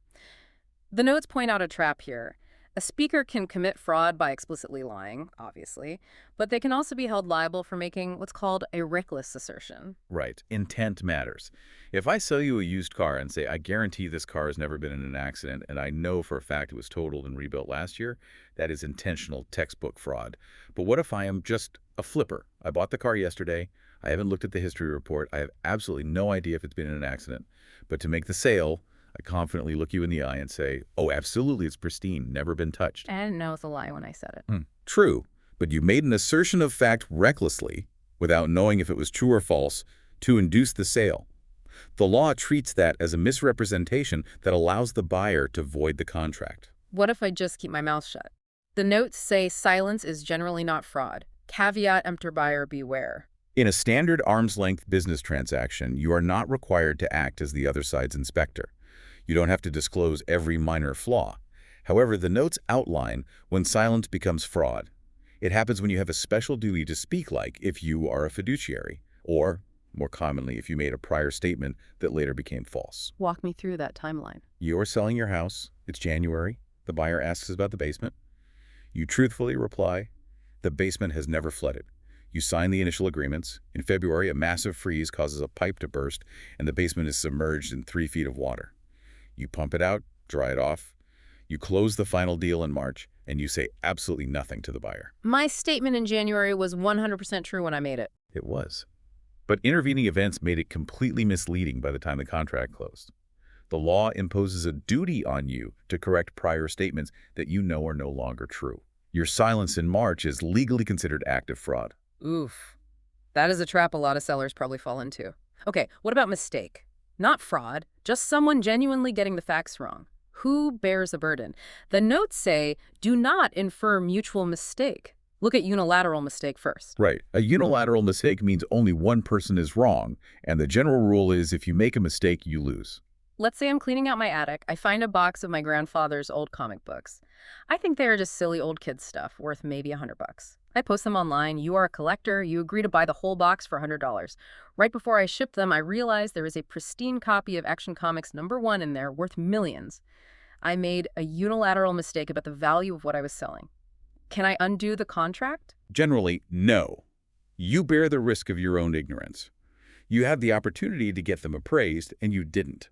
The notes point out a trap here. A speaker can commit fraud by explicitly lying, obviously, but they can also be held liable for making what's called a reckless assertion. Right. Intent matters. If I sell you a used car and say, I guarantee this car has never been in an accident, and I know for a fact it was totaled and rebuilt last year, that is intentional textbook fraud. But what if I am just a flipper? I bought the car yesterday. I haven't looked at the history report. I have absolutely no idea if it's been in an accident. But to make the sale, I confidently look you in the eye and say, oh, absolutely, it's pristine, never been touched. I didn't know it was a lie when I said it. True, but you made an assertion of fact recklessly, without knowing if it was true or false, to induce the sale. The law treats that as a misrepresentation that allows the buyer to void the contract. What if I just keep my mouth shut? The notes say silence is generally not fraud. Caveat emptor buyer beware. In a standard arm's-length business transaction, you are not required to act as the other side's inspector. You don't have to disclose every minor flaw. However, the notes outline when silence becomes fraud. It happens when you have a special duty to speak, like if you are a fiduciary, or, more commonly, if you made a prior statement that later became false. Walk me through that timeline. You're selling your house. It's January. The buyer asks about the basement. You truthfully reply, the basement has never flooded. You sign the initial agreements. In February, a massive freeze causes a pipe to burst, and the basement is submerged in 3 feet of water. You pump it out, dry it off. You close the final deal in March, and you say absolutely nothing to the buyer. My statement in January was 100% true when I made it. It was. But intervening events made it completely misleading by the time the contract closed. The law imposes a duty on you to correct prior statements that you know are no longer true. Your silence in March is legally considered active fraud. Oof. That is a trap a lot of sellers probably fall into. Okay, what about mistake? Not fraud, just someone genuinely getting the facts wrong. Who bears a burden? The notes say, do not infer mutual mistake. Look at unilateral mistake first. Right. A unilateral mistake means only one person is wrong, and the general rule is if you make a mistake, you lose. Let's say I'm cleaning out my attic. I find a box of my grandfather's old comic books. I think they are just silly old kid stuff worth maybe $100. I post them online. You are a collector. You agree to buy the whole box for $100. Right before I ship them, I realize there is a pristine copy of Action Comics #1 in there worth millions. I made a unilateral mistake about the value of what I was selling. Can I undo the contract? Generally, no. You bear the risk of your own ignorance. You had the opportunity to get them appraised, and you didn't.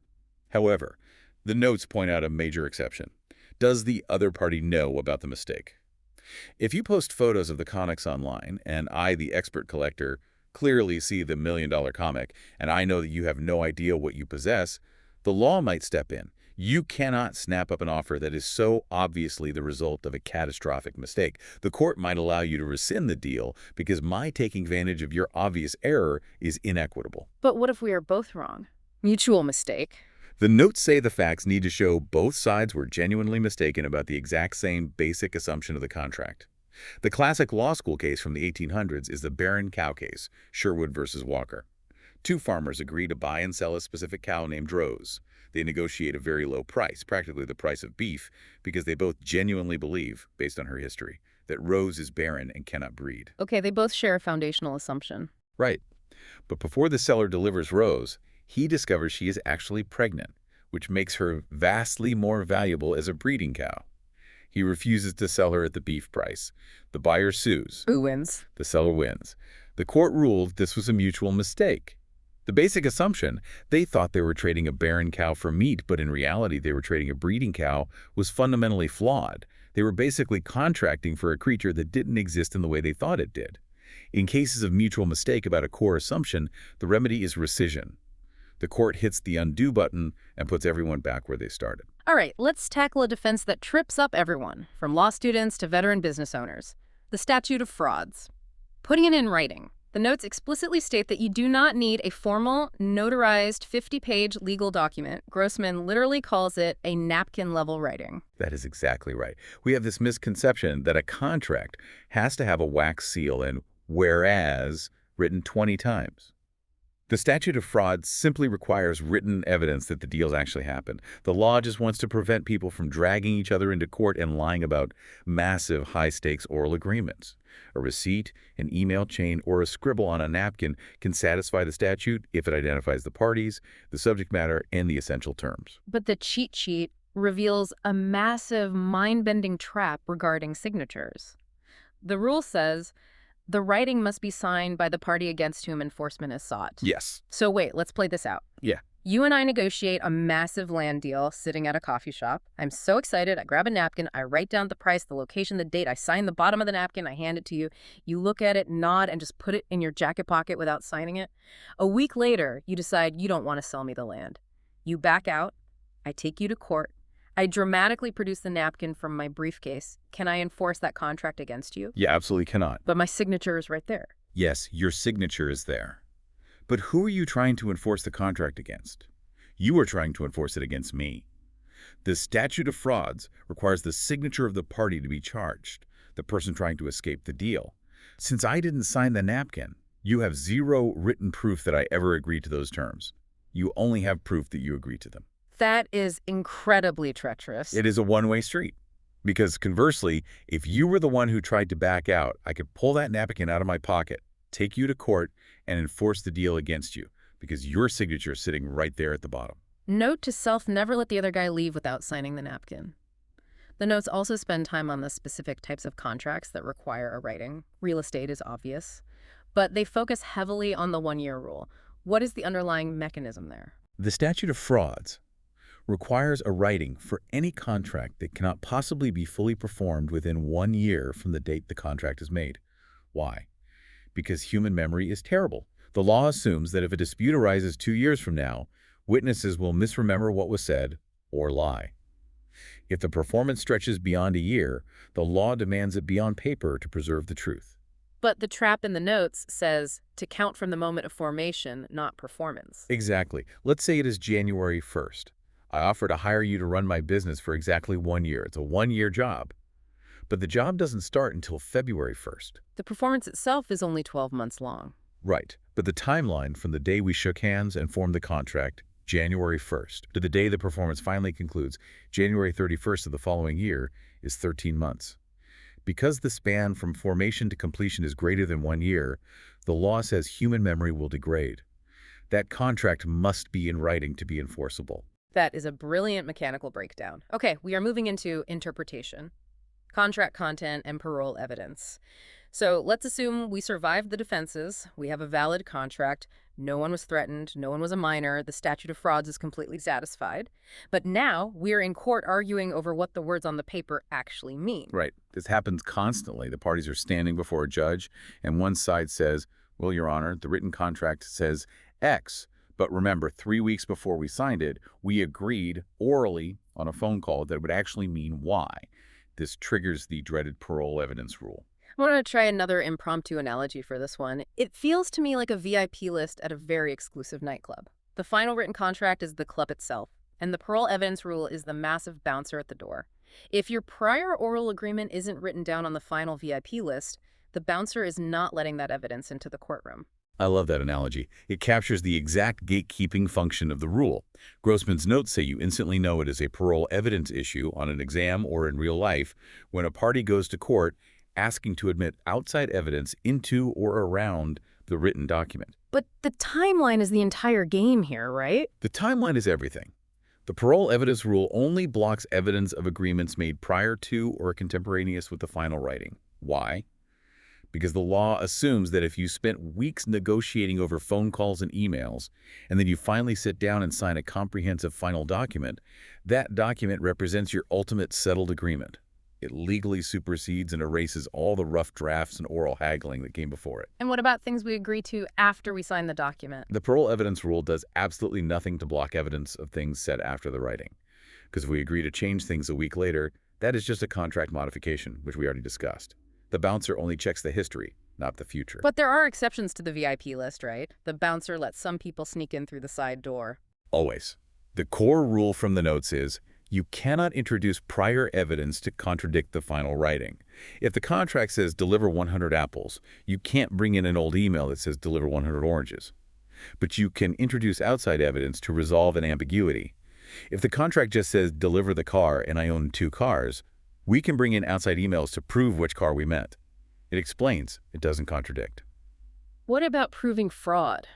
However, the notes point out a major exception. Does the other party know about the mistake? If you post photos of the comics online, and I, the expert collector, clearly see the million-dollar comic, and I know that you have no idea what you possess, the law might step in. You cannot snap up an offer that is so obviously the result of a catastrophic mistake. The court might allow you to rescind the deal because my taking advantage of your obvious error is inequitable. But what if we are both wrong? Mutual mistake. The notes say the facts need to show both sides were genuinely mistaken about the exact same basic assumption of the contract. The classic law school case from the 1800s is the Baron Cow case, Sherwood versus Walker. Two farmers agree to buy and sell a specific cow named Rose. They negotiate a very low price, practically the price of beef, because they both genuinely believe, based on her history, that Rose is barren and cannot breed. Okay, they both share a foundational assumption. Right. But before the seller delivers Rose, he discovers she is actually pregnant, which makes her vastly more valuable as a breeding cow. He refuses to sell her at the beef price. The buyer sues. Who wins? The seller wins. The court ruled this was a mutual mistake. The basic assumption, they thought they were trading a barren cow for meat, but in reality they were trading a breeding cow, was fundamentally flawed. They were basically contracting for a creature that didn't exist in the way they thought it did. In cases of mutual mistake about a core assumption, the remedy is rescission. The court hits the undo button and puts everyone back where they started. All right, let's tackle a defense that trips up everyone, from law students to veteran business owners. The statute of frauds. Putting it in writing. The notes explicitly state that you do not need a formal, notarized 50-page legal document. Grossman literally calls it a napkin-level writing. That is exactly right. We have this misconception that a contract has to have a wax seal and whereas written 20 times. The statute of frauds simply requires written evidence that the deals actually happened. The law just wants to prevent people from dragging each other into court and lying about massive high-stakes oral agreements. A receipt, an email chain, or a scribble on a napkin can satisfy the statute if it identifies the parties, the subject matter, and the essential terms. But the cheat sheet reveals a massive, mind-bending trap regarding signatures. The rule says the writing must be signed by the party against whom enforcement is sought. Yes. So wait, let's play this out. Yeah. You and I negotiate a massive land deal sitting at a coffee shop. I'm so excited. I grab a napkin. I write down the price, the location, the date. I sign the bottom of the napkin. I hand it to you. You look at it, nod, and just put it in your jacket pocket without signing it. A week later, you decide you don't want to sell me the land. You back out. I take you to court. I dramatically produce the napkin from my briefcase. Can I enforce that contract against you? You absolutely cannot. But my signature is right there. Yes, your signature is there. But who are you trying to enforce the contract against? You are trying to enforce it against me. The statute of frauds requires the signature of the party to be charged, the person trying to escape the deal. Since I didn't sign the napkin, you have zero written proof that I ever agreed to those terms. You only have proof that you agreed to them. That is incredibly treacherous. It is a one-way street. Because conversely, if you were the one who tried to back out, I could pull that napkin out of my pocket, take you to court, and enforce the deal against you, because your signature is sitting right there at the bottom. Note to self, never let the other guy leave without signing the napkin. The notes also spend time on the specific types of contracts that require a writing. Real estate is obvious. But they focus heavily on the one-year rule. What is the underlying mechanism there? The statute of frauds requires a writing for any contract that cannot possibly be fully performed within 1 year from the date the contract is made. Why? Because human memory is terrible. The law assumes that if a dispute arises 2 years from now, witnesses will misremember what was said or lie. If the performance stretches beyond a year, the law demands it be on paper to preserve the truth. But the trap in the notes says to count from the moment of formation, not performance. Exactly. Let's say it is January 1st. I offer to hire you to run my business for exactly 1 year. It's a 1-year job. But the job doesn't start until February 1st. The performance itself is only 12 months long. Right. But the timeline from the day we shook hands and formed the contract, January 1st, to the day the performance finally concludes, January 31st of the following year, is 13 months. Because the span from formation to completion is greater than 1 year, the law says human memory will degrade. That contract must be in writing to be enforceable. That is a brilliant mechanical breakdown. Okay, we are moving into interpretation, contract content, and parole evidence. So let's assume we survived the defenses, we have a valid contract, no one was threatened, no one was a minor, the statute of frauds is completely satisfied. But now we're in court arguing over what the words on the paper actually mean. Right. This happens constantly. The parties are standing before a judge, and one side says, well, Your Honor, the written contract says X. But remember, 3 weeks before we signed it, we agreed orally on a phone call that it would actually mean Y. This triggers the dreaded parole evidence rule. I want to try another impromptu analogy for this one. It feels to me like a VIP list at a very exclusive nightclub. The final written contract is the club itself, and the parole evidence rule is the massive bouncer at the door. If your prior oral agreement isn't written down on the final VIP list, the bouncer is not letting that evidence into the courtroom. I love that analogy. It captures the exact gatekeeping function of the rule. Grossman's notes say you instantly know it is a parole evidence issue on an exam or in real life when a party goes to court asking to admit outside evidence into or around the written document. But the timeline is the entire game here, right? The timeline is everything. The parole evidence rule only blocks evidence of agreements made prior to or contemporaneous with the final writing. Why? Because the law assumes that if you spent weeks negotiating over phone calls and emails, and then you finally sit down and sign a comprehensive final document, that document represents your ultimate settled agreement. It legally supersedes and erases all the rough drafts and oral haggling that came before it. And what about things we agree to after we sign the document? The parole evidence rule does absolutely nothing to block evidence of things said after the writing. Because if we agree to change things a week later, that is just a contract modification, which we already discussed. The bouncer only checks the history, not the future. But there are exceptions to the VIP list, right? The bouncer lets some people sneak in through the side door. Always. The core rule from the notes is you cannot introduce prior evidence to contradict the final writing. If the contract says deliver 100 apples, you can't bring in an old email that says deliver 100 oranges. But you can introduce outside evidence to resolve an ambiguity. If the contract just says deliver the car and I own 2 cars, we can bring in outside emails to prove which car we meant. It explains, it doesn't contradict. What about proving fraud?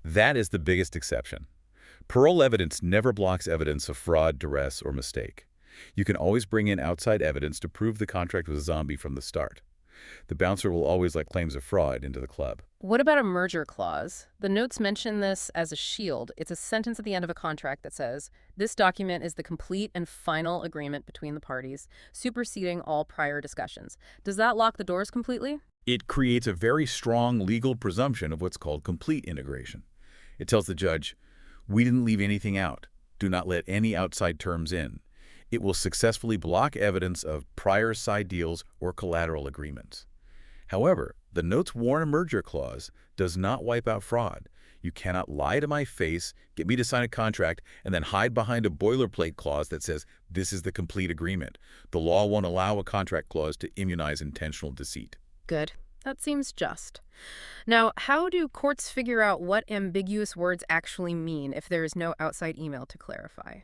That is the biggest exception. Parole evidence never blocks evidence of fraud, duress, or mistake. You can always bring in outside evidence to prove the contract was a zombie from the start. The bouncer will always let claims of fraud into the club. What about a merger clause? The notes mention this as a shield. It's a sentence at the end of a contract that says, this document is the complete and final agreement between the parties, superseding all prior discussions. Does that lock the doors completely? It creates a very strong legal presumption of what's called complete integration. It tells the judge, we didn't leave anything out. Do not let any outside terms in. It will successfully block evidence of prior side deals or collateral agreements. However, the notes warn a merger clause does not wipe out fraud. You cannot lie to my face, get me to sign a contract, and then hide behind a boilerplate clause that says this is the complete agreement. The law won't allow a contract clause to immunize intentional deceit. Good. That seems just. Now, how do courts figure out what ambiguous words actually mean if there is no outside email to clarify?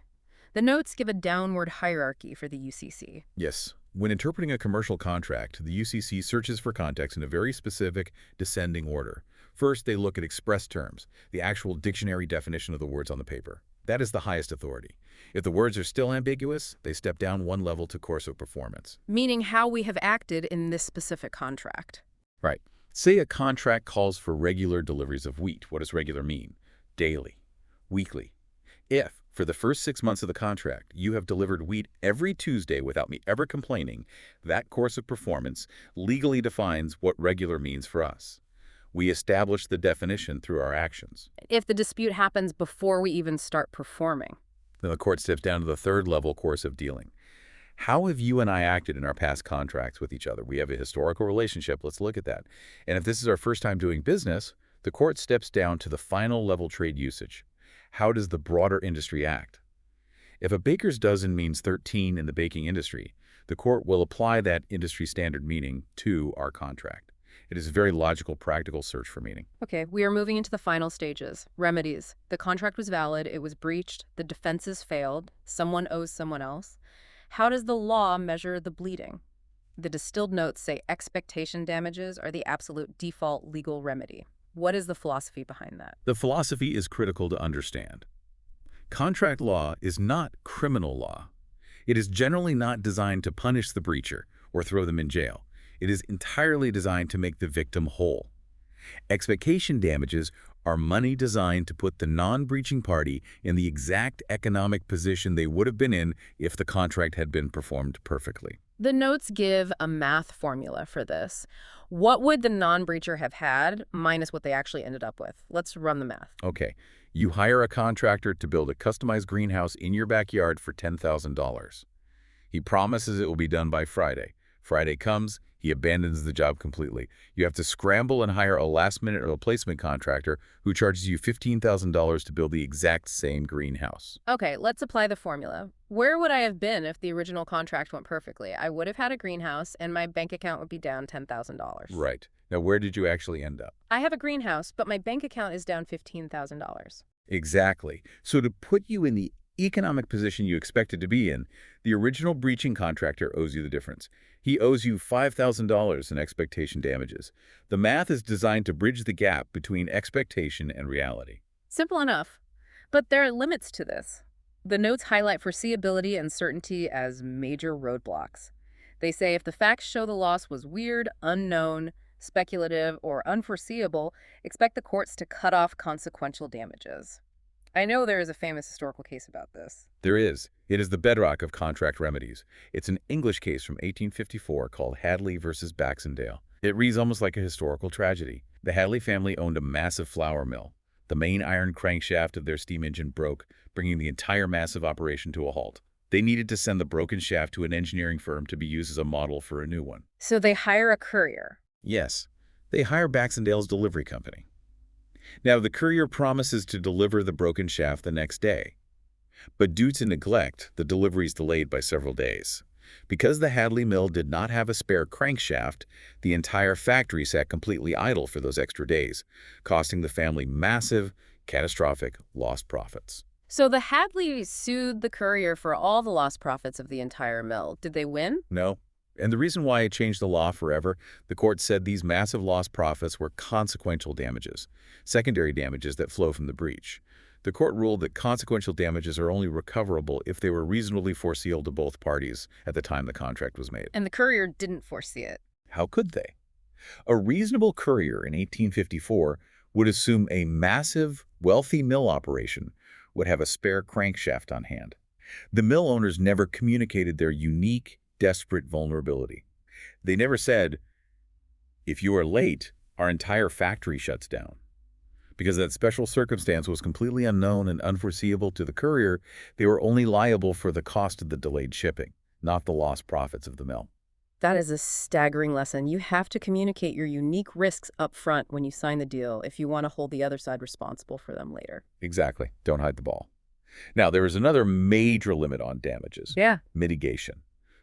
The notes give a downward hierarchy for the UCC. Yes. When interpreting a commercial contract, the UCC searches for context in a very specific, descending order. First, they look at express terms, the actual dictionary definition of the words on the paper. That is the highest authority. If the words are still ambiguous, they step down one level to course of performance. Meaning how we have acted in this specific contract. Right. Say a contract calls for regular deliveries of wheat. What does regular mean? Daily. Weekly. If, for the first 6 months of the contract, you have delivered wheat every Tuesday without me ever complaining, that course of performance legally defines what regular means for us. We establish the definition through our actions. If the dispute happens before we even start performing. Then the court steps down to the third level course of dealing. How have you and I acted in our past contracts with each other? We have a historical relationship. Let's look at that. And if this is our first time doing business, the court steps down to the final level trade usage. How does the broader industry act? If a baker's dozen means 13 in the baking industry, the court will apply that industry standard meaning to our contract. It is a very logical, practical search for meaning. Okay, we are moving into the final stages. Remedies. The contract was valid, it was breached, the defenses failed, someone owes someone else. How does the law measure the bleeding? The distilled notes say expectation damages are the absolute default legal remedy. What is the philosophy behind that? The philosophy is critical to understand. Contract law is not criminal law. It is generally not designed to punish the breacher or throw them in jail. It is entirely designed to make the victim whole. Expectation damages are money designed to put the non-breaching party in the exact economic position they would have been in if the contract had been performed perfectly. The notes give a math formula for this. What would the non-breacher have had minus what they actually ended up with? Let's run the math. Okay, you hire a contractor to build a customized greenhouse in your backyard for $10,000. He promises it will be done by Friday. Friday comes, he abandons the job completely. You have to scramble and hire a last-minute replacement contractor who charges you $15,000 to build the exact same greenhouse. Okay, let's apply the formula. Where would I have been if the original contract went perfectly? I would have had a greenhouse and my bank account would be down $10,000. Right. Now, where did you actually end up? I have a greenhouse, but my bank account is down $15,000. Exactly. So to put you in the economic position you expected to be in, the original breaching contractor owes you the difference. He owes you $5,000 in expectation damages. The math is designed to bridge the gap between expectation and reality. Simple enough. But there are limits to this. The notes highlight foreseeability and certainty as major roadblocks. They say if the facts show the loss was weird, unknown, speculative, or unforeseeable, expect the courts to cut off consequential damages. I know there is a famous historical case about this. There is. It is the bedrock of contract remedies. It's an English case from 1854 called Hadley versus Baxendale. It reads almost like a historical tragedy. The Hadley family owned a massive flour mill. The main iron crankshaft of their steam engine broke, bringing the entire massive operation to a halt. They needed to send the broken shaft to an engineering firm to be used as a model for a new one. So they hire a courier. Yes, they hire Baxendale's delivery company. Now, the courier promises to deliver the broken shaft the next day. But due to neglect, the delivery is delayed by several days. Because the Hadley mill did not have a spare crankshaft, the entire factory sat completely idle for those extra days, costing the family massive, catastrophic lost profits. So the Hadleys sued the courier for all the lost profits of the entire mill. Did they win? No. And the reason why it changed the law forever, the court said these massive lost profits were consequential damages, secondary damages that flow from the breach. The court ruled that consequential damages are only recoverable if they were reasonably foreseeable to both parties at the time the contract was made. And the courier didn't foresee it. How could they? A reasonable courier in 1854 would assume a massive, wealthy mill operation would have a spare crankshaft on hand. The mill owners never communicated their unique, desperate vulnerability. They never said, if you are late, our entire factory shuts down. Because that special circumstance was completely unknown and unforeseeable to the courier, they were only liable for the cost of the delayed shipping, not the lost profits of the mill. That is a staggering lesson. You have to communicate your unique risks up front when you sign the deal if you want to hold the other side responsible for them later. Exactly. Don't hide the ball. Now, there is another major limit on damages. Yeah. Mitigation.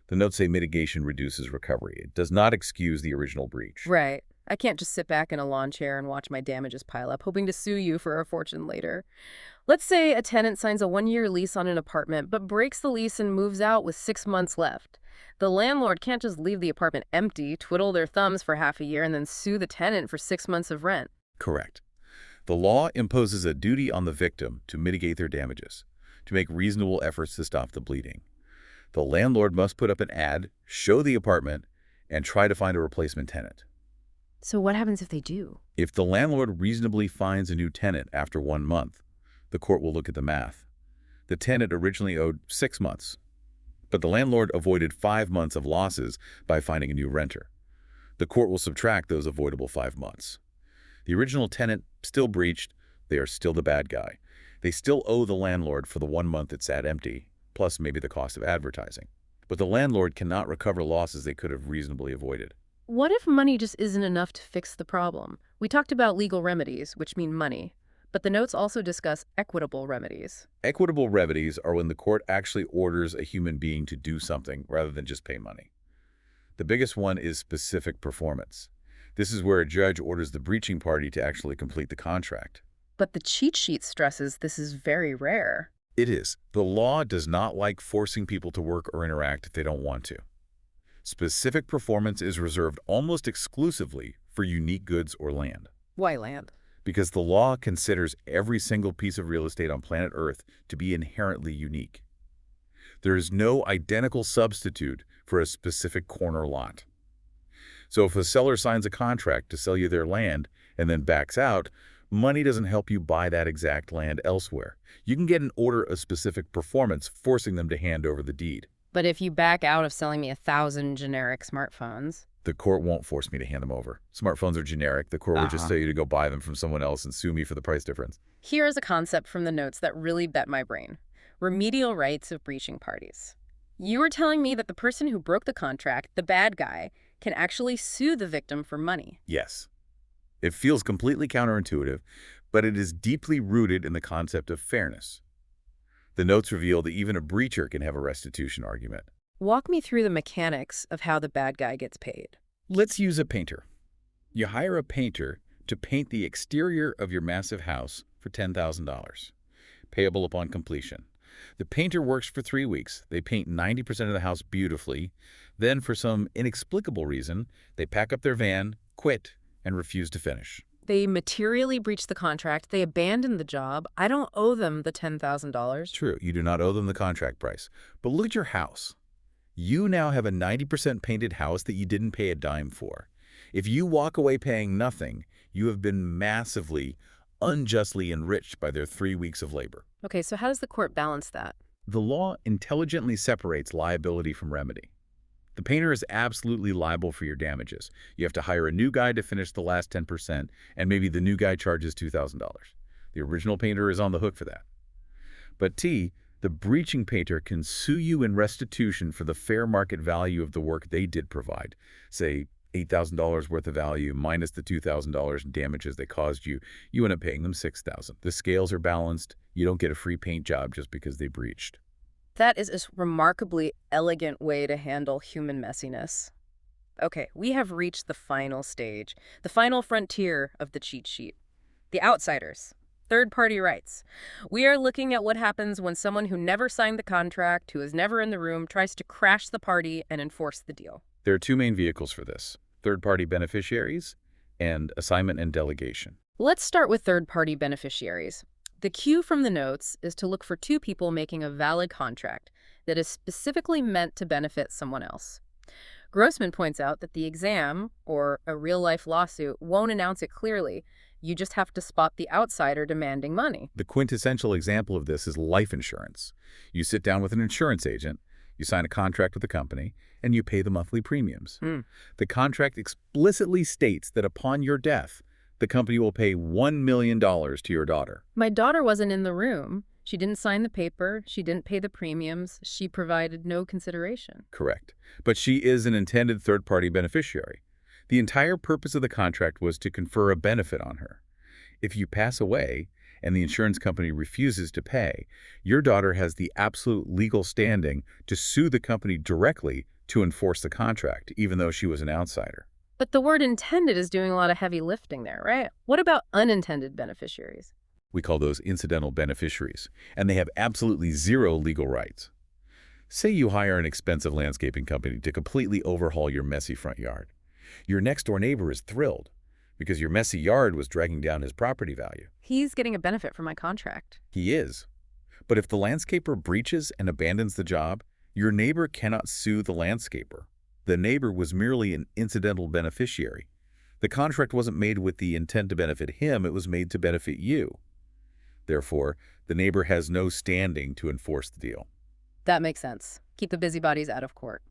The notes say mitigation reduces recovery. It does not excuse the original breach. Right. I can't just sit back in a lawn chair and watch my damages pile up, hoping to sue you for a fortune later. Let's say a tenant signs a 1-year lease on an apartment, but breaks the lease and moves out with 6 months left. The landlord can't just leave the apartment empty, twiddle their thumbs for half a year, and then sue the tenant for 6 months of rent. Correct. The law imposes a duty on the victim to mitigate their damages, to make reasonable efforts to stop the bleeding. The landlord must put up an ad, show the apartment, and try to find a replacement tenant. So what happens if they do? If the landlord reasonably finds a new tenant after 1 month, the court will look at the math. The tenant originally owed 6 months, but the landlord avoided 5 months of losses by finding a new renter. The court will subtract those avoidable 5 months. The original tenant still breached. They are still the bad guy. They still owe the landlord for the 1 month it sat empty, plus maybe the cost of advertising. But the landlord cannot recover losses they could have reasonably avoided. What if money just isn't enough to fix the problem? We talked about legal remedies, which mean money, but the notes also discuss equitable remedies. Equitable remedies are when the court actually orders a human being to do something rather than just pay money. The biggest one is specific performance. This is where a judge orders the breaching party to actually complete the contract. But the cheat sheet stresses this is very rare. It is. The law does not like forcing people to work or interact if they don't want to. Specific performance is reserved almost exclusively for unique goods or land. Why land? Because the law considers every single piece of real estate on planet Earth to be inherently unique. There is no identical substitute for a specific corner lot. So if a seller signs a contract to sell you their land and then backs out, money doesn't help you buy that exact land elsewhere. You can get an order of specific performance forcing them to hand over the deed. But if you back out of selling me 1,000 generic smartphones... The court won't force me to hand them over. Smartphones are generic. The court will just tell you to go buy them from someone else and sue me for the price difference. Here is a concept from the notes that really bet my brain. Remedial rights of breaching parties. You were telling me that the person who broke the contract, the bad guy, can actually sue the victim for money. Yes. It feels completely counterintuitive, but it is deeply rooted in the concept of fairness. The notes reveal that even a breacher can have a restitution argument. Walk me through the mechanics of how the bad guy gets paid. Let's use a painter. You hire a painter to paint the exterior of your massive house for $10,000, payable upon completion. The painter works for 3 weeks. They paint 90% of the house beautifully. Then, for some inexplicable reason, they pack up their van, quit, and refuse to finish. They materially breached the contract. They abandoned the job. I don't owe them the $10,000. True, you do not owe them the contract price. But look at your house. You now have a 90% painted house that you didn't pay a dime for. If you walk away paying nothing, you have been massively, unjustly enriched by their 3 weeks of labor. Okay, so how does the court balance that? The law intelligently separates liability from remedy. The painter is absolutely liable for your damages. You have to hire a new guy to finish the last 10%, and maybe the new guy charges $2,000. The original painter is on the hook for that. But the breaching painter can sue you in restitution for the fair market value of the work they did provide. Say, $8,000 worth of value minus the $2,000 in damages they caused you. You end up paying them $6,000. The scales are balanced. You don't get a free paint job just because they breached. That is a remarkably elegant way to handle human messiness. Okay, we have reached the final stage, the final frontier of the cheat sheet. The outsiders. Third-party rights. We are looking at what happens when someone who never signed the contract, who is never in the room, tries to crash the party and enforce the deal. There are two main vehicles for this: third-party beneficiaries and assignment and delegation. Let's start with third-party beneficiaries. The cue from the notes is to look for two people making a valid contract that is specifically meant to benefit someone else. Grossman points out that the exam, or a real-life lawsuit, won't announce it clearly. You just have to spot the outsider demanding money. The quintessential example of this is life insurance. You sit down with an insurance agent, you sign a contract with the company, and you pay the monthly premiums. The contract explicitly states that upon your death, the company will pay $1 million to your daughter. My daughter wasn't in the room. She didn't sign the paper. She didn't pay the premiums. She provided no consideration. Correct. But she is an intended third-party beneficiary. The entire purpose of the contract was to confer a benefit on her. If you pass away and the insurance company refuses to pay, your daughter has the absolute legal standing to sue the company directly to enforce the contract, even though she was an outsider. But the word intended is doing a lot of heavy lifting there, right? What about unintended beneficiaries? We call those incidental beneficiaries, and they have absolutely zero legal rights. Say you hire an expensive landscaping company to completely overhaul your messy front yard. Your next-door neighbor is thrilled because your messy yard was dragging down his property value. He's getting a benefit from my contract. He is. But if the landscaper breaches and abandons the job, your neighbor cannot sue the landscaper. The neighbor was merely an incidental beneficiary. The contract wasn't made with the intent to benefit him, it was made to benefit you. Therefore, the neighbor has no standing to enforce the deal. That makes sense. Keep the busybodies out of court.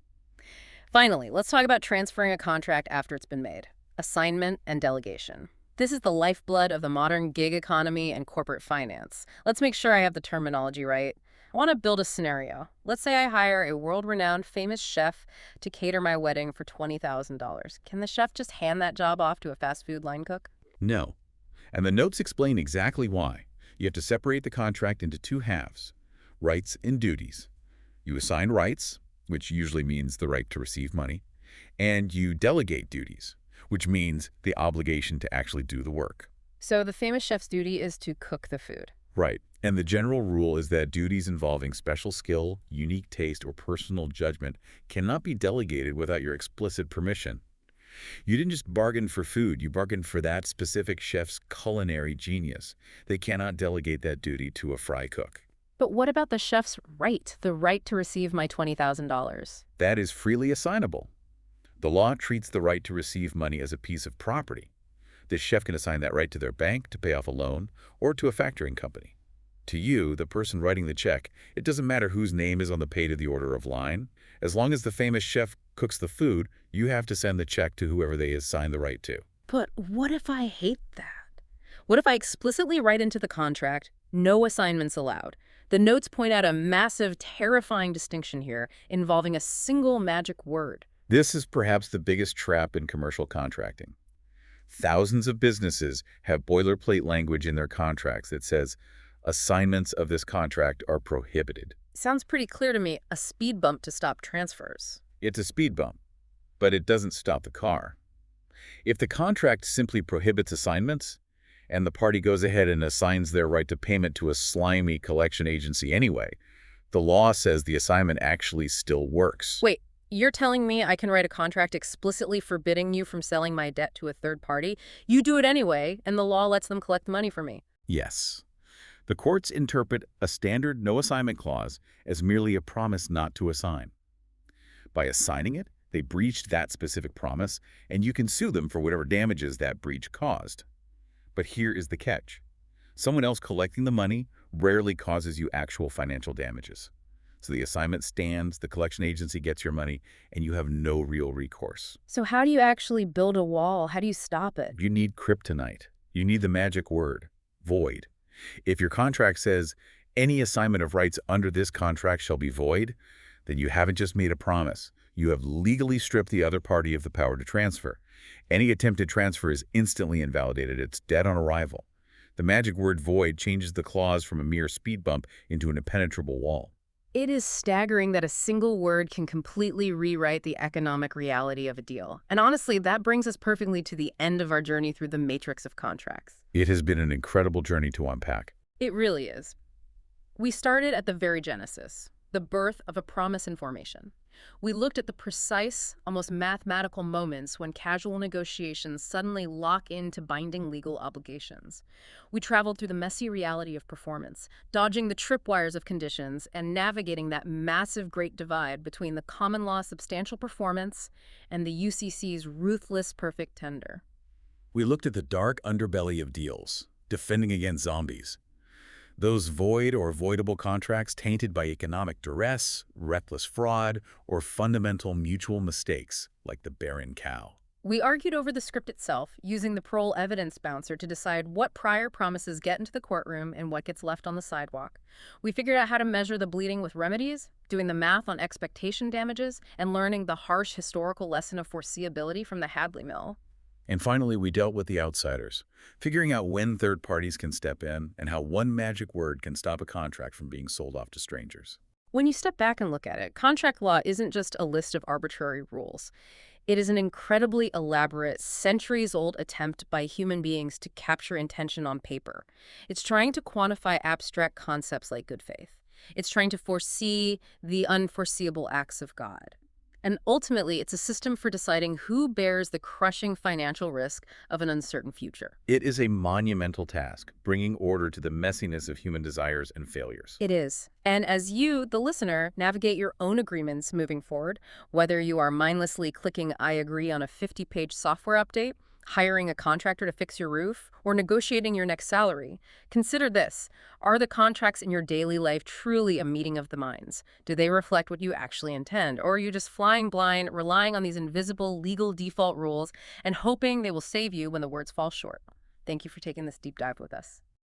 Finally, let's talk about transferring a contract after it's been made. Assignment and delegation. This is the lifeblood of the modern gig economy and corporate finance. Let's make sure I have the terminology right. I want to build a scenario. Let's say I hire a world-renowned famous chef to cater my wedding for $20,000. Can the chef just hand that job off to a fast food line cook? No. And the notes explain exactly why. You have to separate the contract into two halves: rights and duties. You assign rights, which usually means the right to receive money, and you delegate duties, which means the obligation to actually do the work. So the famous chef's duty is to cook the food. Right. And the general rule is that duties involving special skill, unique taste, or personal judgment cannot be delegated without your explicit permission. You didn't just bargain for food, you bargained for that specific chef's culinary genius. They cannot delegate that duty to a fry cook. But what about the chef's right, the right to receive my $20,000? That is freely assignable. The law treats the right to receive money as a piece of property. The chef can assign that right to their bank to pay off a loan or to a factoring company. To you, the person writing the check, it doesn't matter whose name is on the pay to the order of line. As long as the famous chef cooks the food, you have to send the check to whoever they assign the right to. But what if I hate that? What if I explicitly write into the contract, no assignments allowed? The notes point out a massive, terrifying distinction here involving a single magic word. This is perhaps the biggest trap in commercial contracting. Thousands of businesses have boilerplate language in their contracts that says, assignments of this contract are prohibited. Sounds pretty clear to me, a speed bump to stop transfers. It's a speed bump, but it doesn't stop the car. If the contract simply prohibits assignments, and the party goes ahead and assigns their right to payment to a slimy collection agency anyway, the law says the assignment actually still works. Wait, you're telling me I can write a contract explicitly forbidding you from selling my debt to a third party? You do it anyway, and the law lets them collect the money for me. Yes. The courts interpret a standard no assignment clause as merely a promise not to assign. By assigning it, they breached that specific promise, and you can sue them for whatever damages that breach caused. But here is the catch. Someone else collecting the money rarely causes you actual financial damages. So the assignment stands, the collection agency gets your money, and you have no real recourse. So how do you actually build a wall? How do you stop it? You need kryptonite. You need the magic word, void. If your contract says, any assignment of rights under this contract shall be void, then you haven't just made a promise. You have legally stripped the other party of the power to transfer. Any attempted transfer is instantly invalidated. It's dead on arrival. The magic word void changes the clause from a mere speed bump into an impenetrable wall. It is staggering that a single word can completely rewrite the economic reality of a deal. And honestly, that brings us perfectly to the end of our journey through the matrix of contracts. It has been an incredible journey to unpack. It really is. We started at the very genesis, the birth of a promise in formation. We looked at the precise, almost mathematical moments when casual negotiations suddenly lock into binding legal obligations. We traveled through the messy reality of performance, dodging the tripwires of conditions and navigating that massive great divide between the common law substantial performance and the UCC's ruthless perfect tender. We looked at the dark underbelly of deals, defending against zombies. Those void or voidable contracts tainted by economic duress, reckless fraud, or fundamental mutual mistakes, like the barren cow. We argued over the script itself, using the parole evidence bouncer to decide what prior promises get into the courtroom and what gets left on the sidewalk. We figured out how to measure the bleeding with remedies, doing the math on expectation damages, and learning the harsh historical lesson of foreseeability from the Hadley Mill. And finally, we dealt with the outsiders, figuring out when third parties can step in and how one magic word can stop a contract from being sold off to strangers. When you step back and look at it, contract law isn't just a list of arbitrary rules. It is an incredibly elaborate, centuries-old attempt by human beings to capture intention on paper. It's trying to quantify abstract concepts like good faith. It's trying to foresee the unforeseeable acts of God. And ultimately, it's a system for deciding who bears the crushing financial risk of an uncertain future. It is a monumental task, bringing order to the messiness of human desires and failures. It is. And as you, the listener, navigate your own agreements moving forward, whether you are mindlessly clicking I agree on a 50-page software update, hiring a contractor to fix your roof, or negotiating your next salary, consider this. Are the contracts in your daily life truly a meeting of the minds? Do they reflect what you actually intend? Or are you just flying blind, relying on these invisible legal default rules and hoping they will save you when the words fall short? Thank you for taking this deep dive with us.